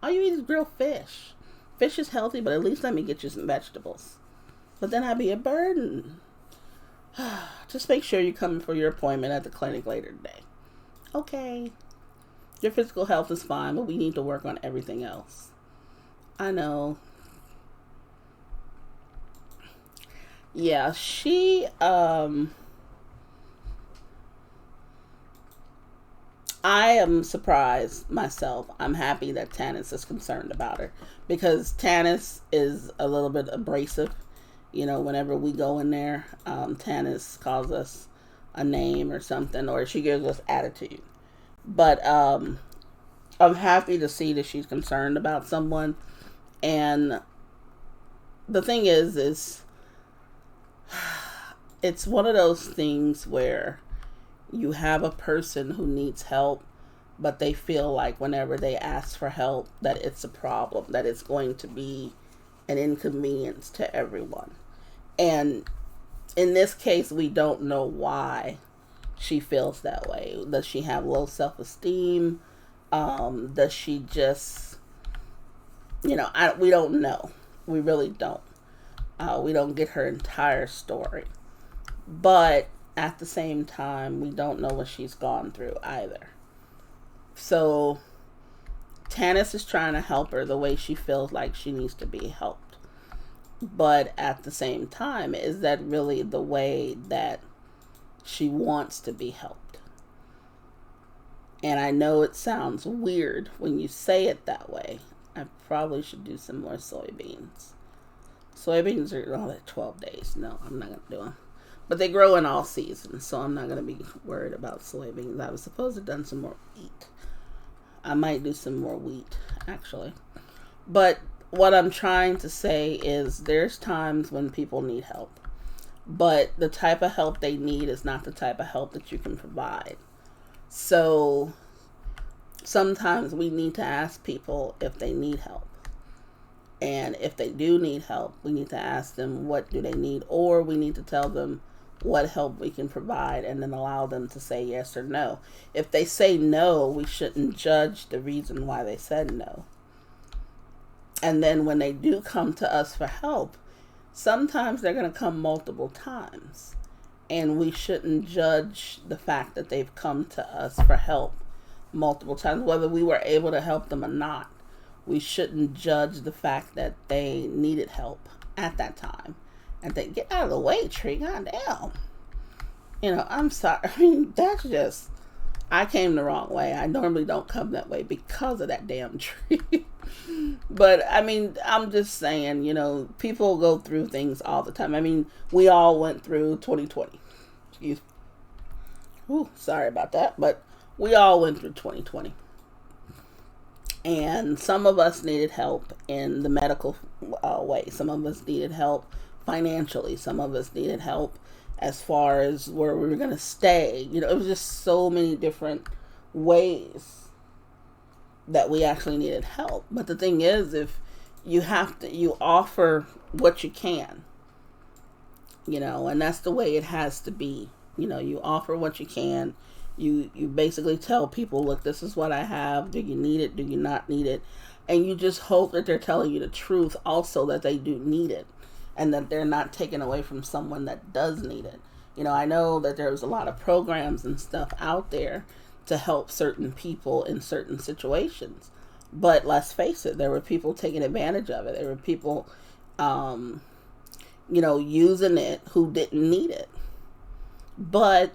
All you eat is grilled fish. Fish is healthy, but at least let me get you some vegetables. But then I'd be a burden. Just make sure you're coming for your appointment at the clinic later today. Okay. Your physical health is fine, but we need to work on everything else. I know. Yeah, I am surprised myself. I'm happy that Tanis is concerned about her, because Tanis is a little bit abrasive. Whenever we go in there, Tanis calls us a name or something, or she gives us attitude. But I'm happy to see that she's concerned about someone. And the thing is it's one of those things where you have a person who needs help, but they feel like whenever they ask for help that it's a problem, that it's going to be an inconvenience to everyone. And in this case, we don't know why she feels that way. Does she have low self-esteem? Does she just, we don't know. We really don't. We don't get her entire story. But at the same time, we don't know what she's gone through either. So Tanis is trying to help her the way she feels like she needs to be helped. But at the same time, is that really the way that she wants to be helped? And I know it sounds weird when you say it that way. I probably should do some more soybeans. Soybeans are only 12 days. No, I'm not going to do them. But they grow in all seasons, so I'm not going to be worried about soybeans. I was supposed to have done some more wheat. I might do some more wheat, actually. But what I'm trying to say is there's times when people need help. But the type of help they need is not the type of help that you can provide. So sometimes we need to ask people if they need help. And if they do need help, we need to ask them what do they need, or we need to tell them what help we can provide and then allow them to say yes or no. If they say no, we shouldn't judge the reason why they said no. And then when they do come to us for help, sometimes they're going to come multiple times. And we shouldn't judge the fact that they've come to us for help multiple times, whether we were able to help them or not. We shouldn't judge the fact that they needed help at that time. And they get out of the way, tree. God damn. I'm sorry. I mean, that's just, I came the wrong way. I normally don't come that way because of that damn tree. But, I mean, I'm just saying, people go through things all the time. I mean, we all went through 2020. Excuse me. Ooh, sorry about that. But we all went through 2020. And some of us needed help in the medical way. Some of us needed help financially. Some of us needed help as far as where we were going to stay. It was just so many different ways that we actually needed help. But the thing is, if you offer what you can, and that's the way it has to be. You offer what you can. You basically tell people, look, this is what I have. Do you need it? Do you not need it? And you just hope that they're telling you the truth also, that they do need it. And that they're not taken away from someone that does need it. I know that there was a lot of programs and stuff out there to help certain people in certain situations. But let's face it, there were people taking advantage of it. There were people, using it who didn't need it. But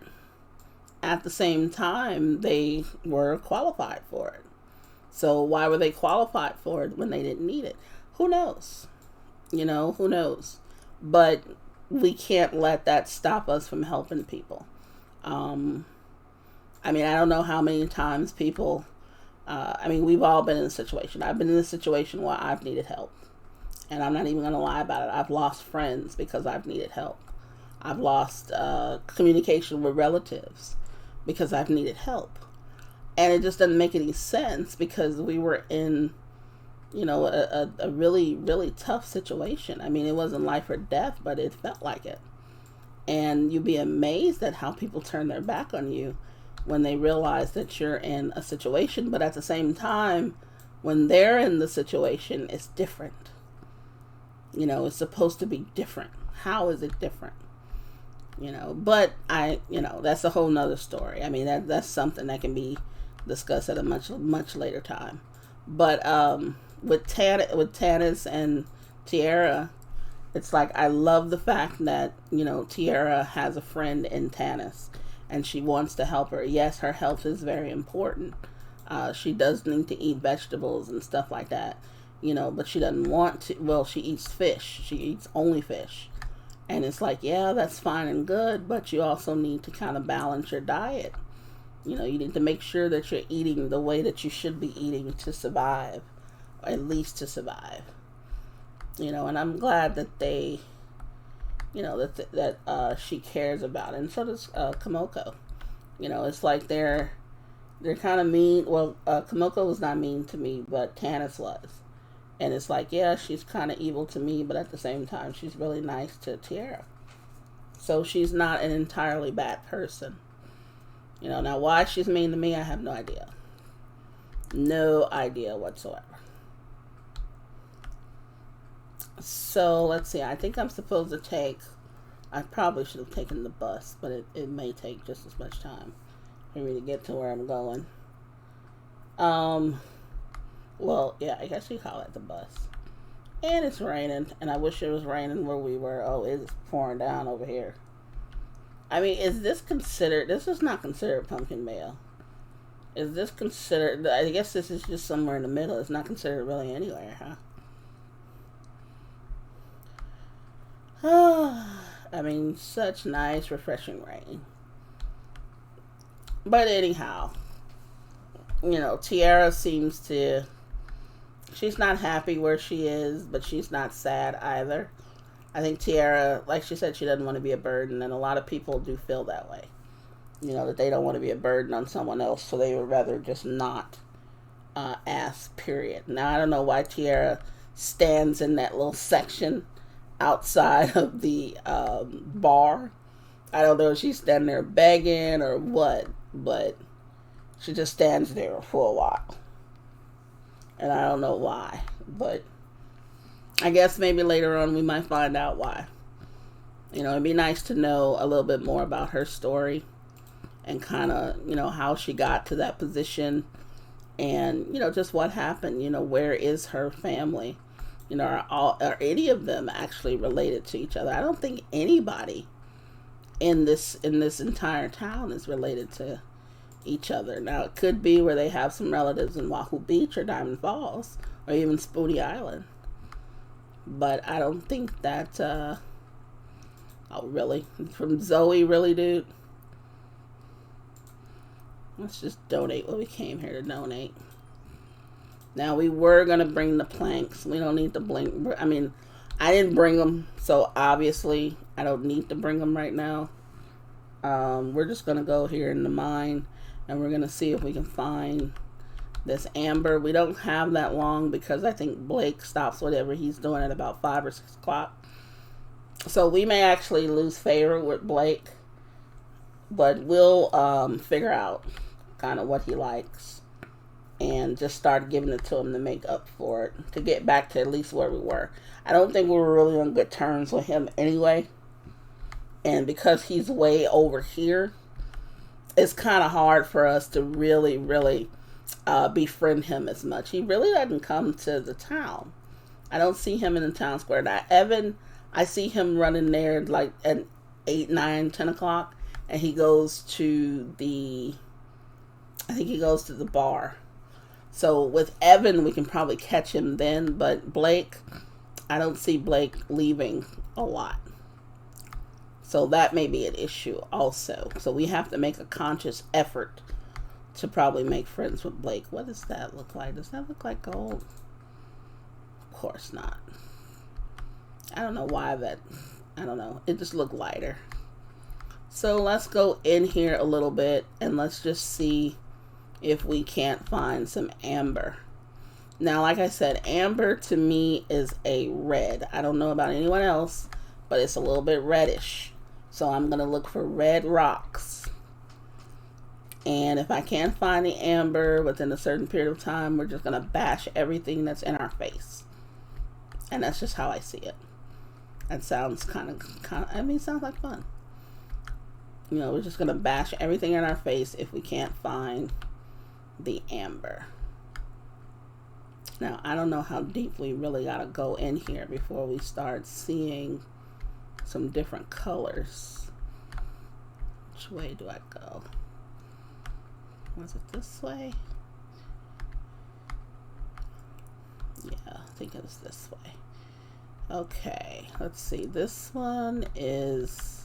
at the same time, they were qualified for it. So why were they qualified for it when they didn't need it? Who knows? Who knows? But we can't let that stop us from helping people. I don't know how many times people, we've all been in a situation. I've been in a situation where I've needed help. And I'm not even going to lie about it. I've lost friends because I've needed help. I've lost communication with relatives because I've needed help. And it just doesn't make any sense because we were in, a really, really tough situation. It wasn't life or death, but it felt like it. And you'd be amazed at how people turn their back on you when they realize that you're in a situation. But at the same time, when they're in the situation, it's different. It's supposed to be different. How is it different? But that's a whole nother story. That's something that can be discussed at a much, much later time. But with Tanis and Tiara, it's like I love the fact that, Tiara has a friend in Tanis and she wants to help her. Yes, her health is very important. She does need to eat vegetables and stuff like that, but she doesn't want to. Well, she eats fish. She eats only fish. And it's like, yeah, that's fine and good, but you also need to kind of balance your diet. You need to make sure that you're eating the way that you should be eating to survive, or at least to survive. And I'm glad that they, that she cares about it. And so does Kamoko. It's like they're kind of mean. Well, Kamoko was not mean to me, but Tanis was. And it's like, yeah, she's kind of evil to me, but at the same time, she's really nice to Tiara. So she's not an entirely bad person. Now why she's mean to me, I have no idea. No idea whatsoever. So let's see. I think I'm supposed to take, I probably should have taken the bus, but it may take just as much time for me to get to where I'm going. Well, yeah, I guess you call it the bus. And it's raining, and I wish it was raining where we were. Oh, it's pouring down over here. Is this considered, this is not considered Pumpkin Mayo. Is this considered, I guess this is just somewhere in the middle. It's not considered really anywhere, huh? Such nice, refreshing rain. But anyhow, Tiara seems to, she's not happy where she is, but she's not sad either. I think Tiara, like she said, she doesn't want to be a burden, and a lot of people do feel that way. That they don't want to be a burden on someone else, so they would rather just not ask, period. Now, I don't know why Tiara stands in that little section outside of the bar. I don't know if she's standing there begging or what, but she just stands there for a while. And I don't know why, but I guess maybe later on we might find out why. It'd be nice to know a little bit more about her story and kind of, how she got to that position and, just what happened. Where is her family? Are any of them actually related to each other? I don't think anybody in this entire town is related to each other. Now, it could be where they have some relatives in Wahoo Beach or Diamond Falls or even Spoonie Island. But I don't think that, oh, really? From Zoe, really, dude? Let's just donate what we came here to donate. Now, we were going to bring the planks. We don't need to bring, I didn't bring them, so obviously I don't need to bring them right now. We're just going to go here in the mine, and we're going to see if we can find this amber. We don't have that long because I think Blake stops whatever he's doing at about 5 or 6 o'clock. So we may actually lose favor with Blake, but we'll figure out kind of what he likes and just start giving it to him to make up for it, to get back to at least where we were. I don't think we were really on good terms with him anyway. And because he's way over here, it's kind of hard for us to really befriend him as much. He really doesn't come to the town. I don't see him in the town square. Now, Evan, I see him running there like at 8, 9, 10 o'clock. And he goes to I think he goes to the bar. So with Evan, we can probably catch him then. But Blake, I don't see Blake leaving a lot. So that may be an issue also. So we have to make a conscious effort to probably make friends with Blake. What does that look like? Does that look like gold? Of course not. I don't know why that. I don't know. It just looked lighter. So let's go in here a little bit and let's just see if we can't find some amber. Now, like I said, amber to me is a red. I don't know about anyone else, but it's a little bit reddish. So I'm going to look for red rocks. And if I can't find the amber within a certain period of time, we're just going to bash everything that's in our face. And that's just how I see it. That sounds kind of, I mean, it sounds like fun. You know, we're just going to bash everything in our face if we can't find the amber. Now, I don't know how deep we really got to go in here before we start seeing some different colors. Which way do I go? Was it this way? Yeah, I think it was this way. Okay, let's see. This one is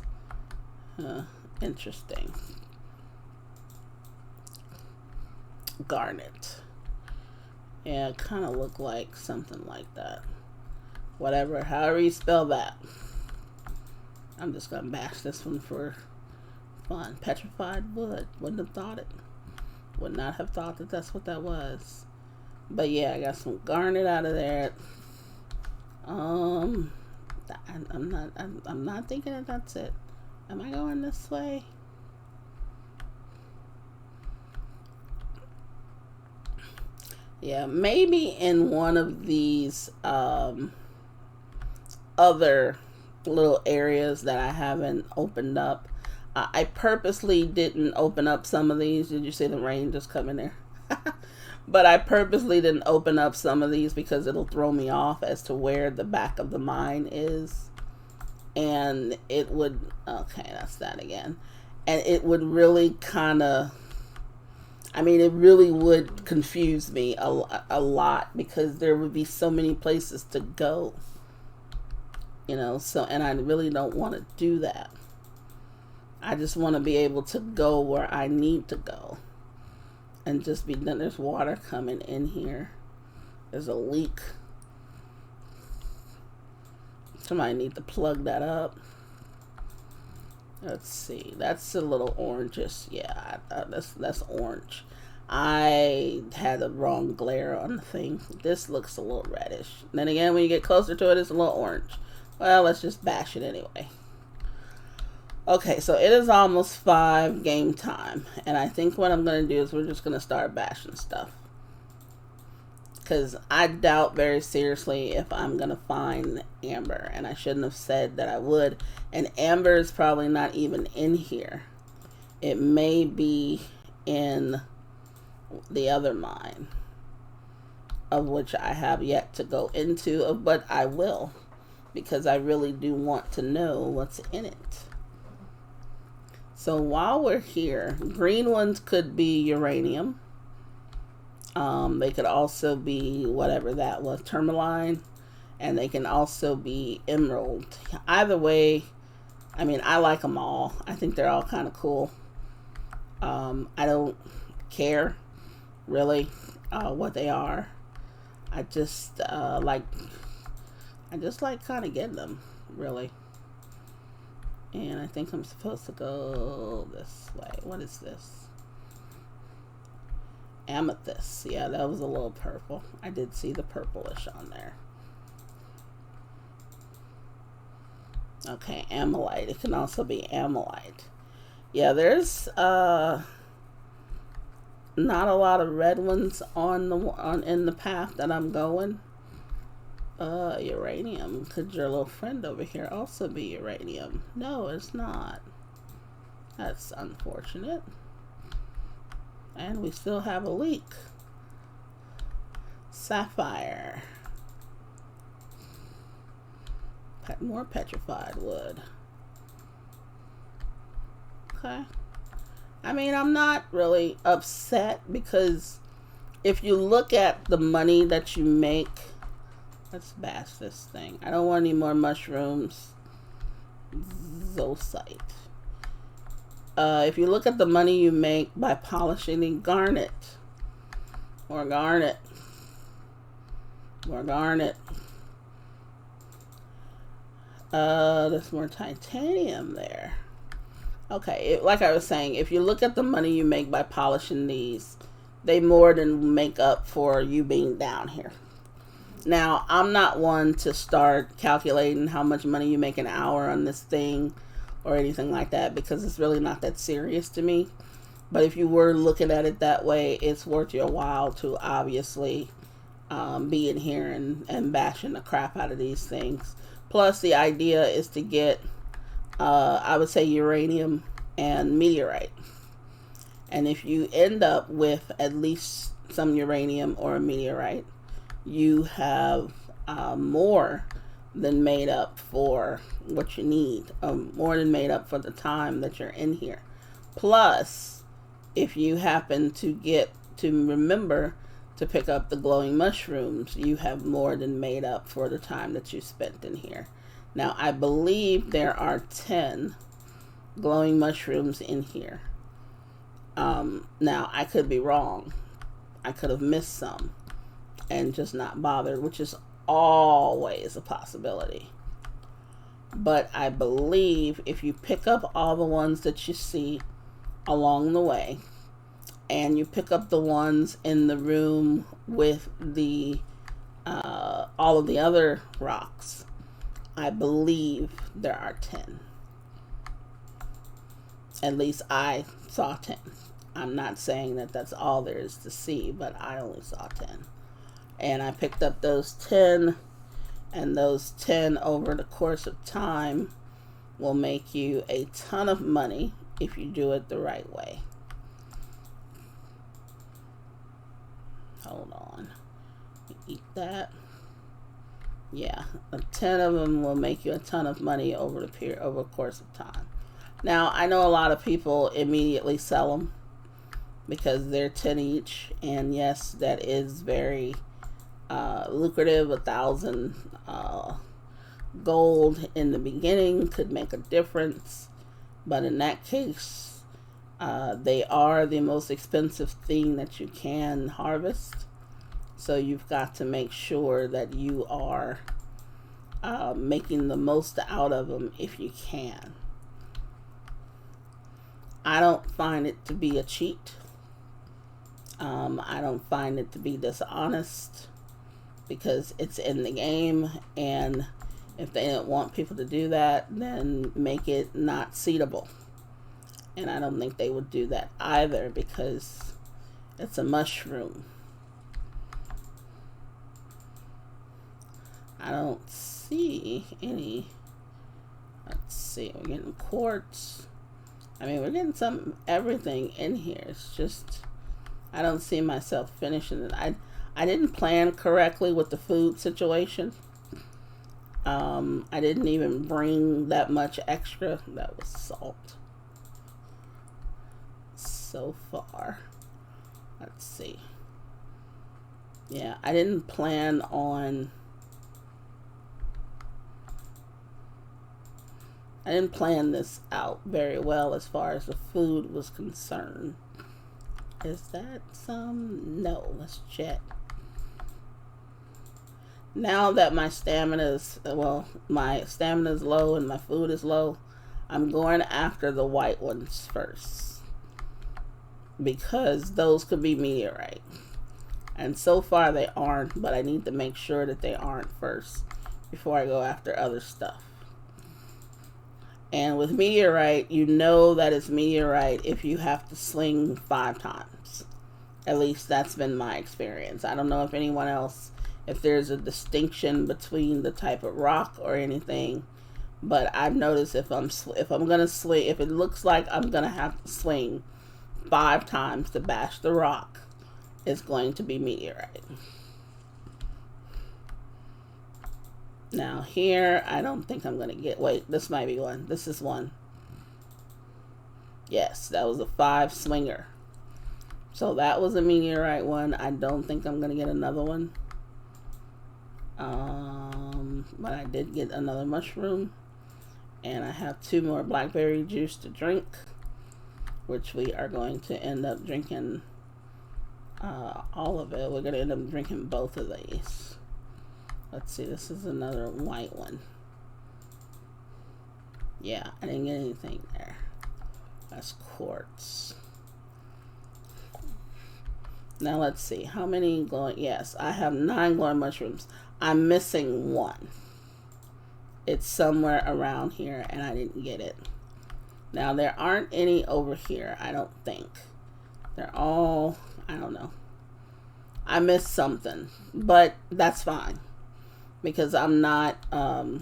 interesting. Garnet. Yeah, it kind of looked like something like that. Whatever, however you spell that. I'm just going to bash this one for fun. Petrified wood. Wouldn't have thought it. Would not have thought that that's what that was. But yeah, I got some garnet out of there. I'm not thinking that that's it. Am I going this way? Yeah, maybe in one of these other little areas that I haven't opened up. I purposely didn't open up some of these. Did you see the rain just come in there? But I purposely didn't open up some of these because it'll throw me off as to where the back of the mine is. And it would, okay, that's that again. And it would really kind of, I mean, it really would confuse me a lot because there would be so many places to go. You know, so, and I really don't want to do that. I just want to be able to go where I need to go. And just be done. There's water coming in here. There's a leak. Somebody need to plug that up. Let's see. That's a little orangish. Yeah, that's orange. I had the wrong glare on the thing. This looks a little reddish. Then again, when you get closer to it, it's a little orange. Well, let's just bash it anyway. Okay, so it is almost 5 game time. And I think what I'm going to do is we're just going to start bashing stuff. Because I doubt very seriously if I'm going to find amber. And I shouldn't have said that I would. And amber is probably not even in here. It may be in the other mine. Of which I have yet to go into. But I will. Because I really do want to know what's in it. So while we're here, green ones could be uranium. They could also be whatever that was, tourmaline. And they can also be emerald. Either way, I mean, I like them all. I think they're all kind of cool. I don't care, really, what they are. I just like kind of getting them, really. And I think I'm supposed to go this way. What is this? Amethyst. Yeah, that was a little purple. I did see the purplish on there. Okay, amylite. It can also be amylite. Yeah, there's not a lot of red ones in the path that I'm going. Uranium. Could your little friend over here also be uranium? No, it's not. That's unfortunate. And we still have a leak. Sapphire. More petrified wood. Okay. I mean, I'm not really upset because if you look at the money that you make, let's bash this thing. I don't want any more mushrooms. Zosite. If you look at the money you make by polishing garnet, more garnet, more garnet. There's more titanium there. Okay, like I was saying, if you look at the money you make by polishing these, they more than make up for you being down here. Now, I'm not one to start calculating how much money you make an hour on this thing or anything like that because it's really not that serious to me. But if you were looking at it that way, it's worth your while to obviously be in here and bashing the crap out of these things. Plus, the idea is to get, I would say, uranium and meteorite. And if you end up with at least some uranium or a meteorite, you have more than made up for what you need, more than made up for the time that you're in here. Plus, if you happen to get to remember to pick up the glowing mushrooms, you have more than made up for the time that you spent in here. Now, I believe there are 10 glowing mushrooms in here. Now, I could be wrong. I could have missed some and just not bothered, which is always a possibility. But I believe if you pick up all the ones that you see along the way, and you pick up the ones in the room with the all of the other rocks, I believe there are 10. At least I saw 10. I'm not saying that that's all there is to see, but I only saw 10. And I picked up those 10, and those 10 over the course of time will make you a ton of money if you do it the right way. Hold on. Eat that. Yeah, 10 of them will make you a ton of money over the course of time. Now, I know a lot of people immediately sell them because they're 10 each, and yes, that is very lucrative. 1,000 gold in the beginning could make a difference, but in that case, they are the most expensive thing that you can harvest. So you've got to make sure that you are making the most out of them if you can. I don't find it to be a cheat. I don't find it to be dishonest because it's in the game, and if they don't want people to do that, then make it not seedable. And I don't think they would do that either because it's a mushroom. I don't see any. Let's see, we're getting quartz. I mean, we're getting everything in here. It's just, I don't see myself finishing it. I didn't plan correctly with the food situation. I didn't even bring that much extra. That was salt. So far. Let's see. Yeah, I didn't plan this out very well as far as the food was concerned. Is that some? No, let's check. Now that my stamina is low and my food is low, I'm going after the white ones first because those could be meteorite. And so far they aren't, but I need to make sure that they aren't first before I go after other stuff. And with meteorite, you know that it's meteorite if you have to sling 5 times. At least that's been my experience. I don't know if anyone else if there's a distinction between the type of rock or anything. But I've noticed if I'm gonna swing, if it looks like I'm gonna have to swing 5 times to bash the rock, it's going to be meteorite. Now here, I don't think I'm gonna get. Wait, this might be one. This is one. Yes, that was a 5 swinger. So that was a meteorite one. I don't think I'm gonna get another one. But I did get another mushroom. And I have 2 more blackberry juice to drink, which we are going to end up drinking all of it. We're going to end up drinking both of these. Let's see, this is another white one. Yeah, I didn't get anything there. That's quartz. Now let's see, how many glowing? Yes, I have 9 glowing mushrooms. I'm missing 1. It's somewhere around here and I didn't get it. Now there aren't any over here, I don't think. They're all, I don't know. I missed something, but that's fine because I'm not, I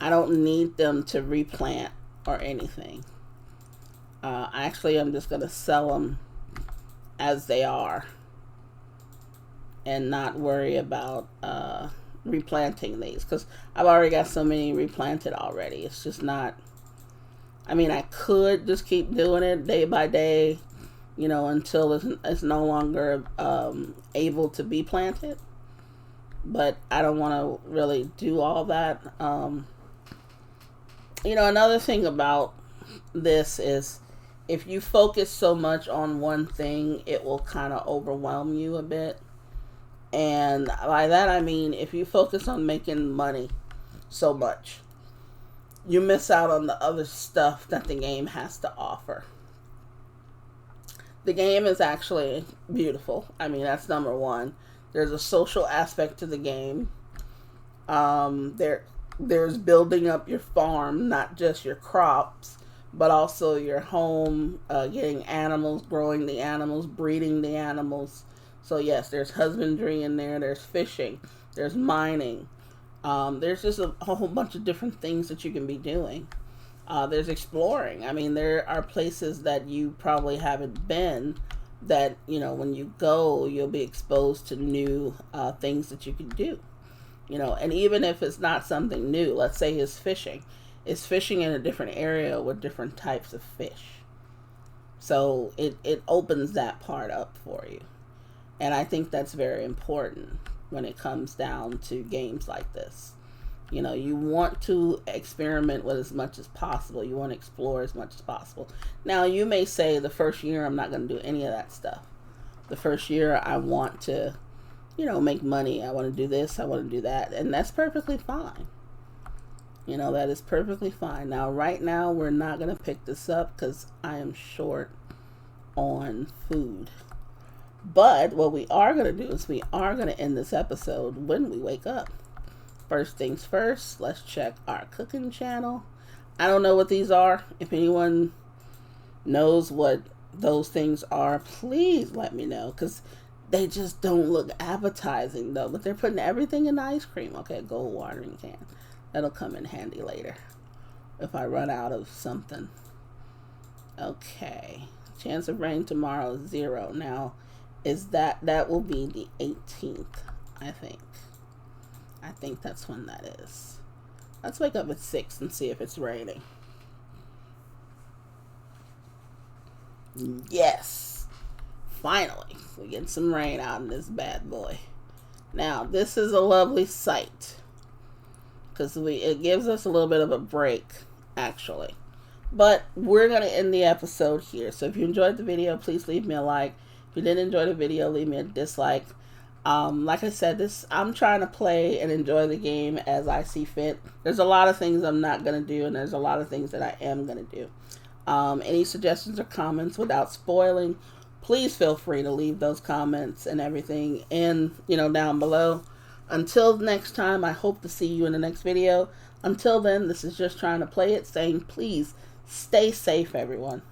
don't need them to replant or anything. Actually, I'm just going to sell them as they are and not worry about replanting these because I've already got so many replanted already. It's just not, I mean, I could just keep doing it day by day, you know, until it's no longer able to be planted, but I don't want to really do all that. You know, another thing about this is if you focus so much on one thing, it will kind of overwhelm you a bit. And by that I mean if you focus on making money so much, you miss out on the other stuff that the game has to offer. The game is actually beautiful. I mean, that's number one. There's a social aspect to the game. There's building up your farm, not just your crops, but also your home, getting animals, growing the animals, breeding the animals. So yes, there's husbandry in there, there's fishing, there's mining. There's just a whole bunch of different things that you can be doing. There's exploring. I mean, there are places that you probably haven't been that, you know, when you go, you'll be exposed to new things that you can do. You know, and even if it's not something new, let's say it's fishing. It's fishing in a different area with different types of fish. So it opens that part up for you. And I think that's very important when it comes down to games like this. You know, you want to experiment with as much as possible. You want to explore as much as possible. Now, you may say the first year I'm not going to do any of that stuff. The first year I want to, you know, make money. I want to do this. I want to do that. And that's perfectly fine. You know, that is perfectly fine. Now, right now, we're not going to pick this up because I am short on food. But what we are going to do is we are going to end this episode when we wake up. First things first, let's check our cooking channel. I don't know what these are. If anyone knows what those things are, please let me know, because they just don't look appetizing though. But they're putting everything in ice cream. Okay, gold watering can. That'll come in handy later if I run out of something. Okay, chance of rain tomorrow is 0. Now, is that will be the 18th, I think. I think that's when that is. Let's wake up at 6 and see if it's raining. Yes, finally we get some rain out in this bad boy. Now this is a lovely sight because it gives us a little bit of a break actually. But we're gonna end the episode here. So if you enjoyed the video, please leave me a like. If you didn't enjoy the video, leave me a dislike. Like I said, I'm trying to play and enjoy the game as I see fit. There's a lot of things I'm not going to do, and there's a lot of things that I am going to do. Any suggestions or comments without spoiling, please feel free to leave those comments and everything down below. Until next time, I hope to see you in the next video. Until then, this is Just Trying to Play It, saying please stay safe, everyone.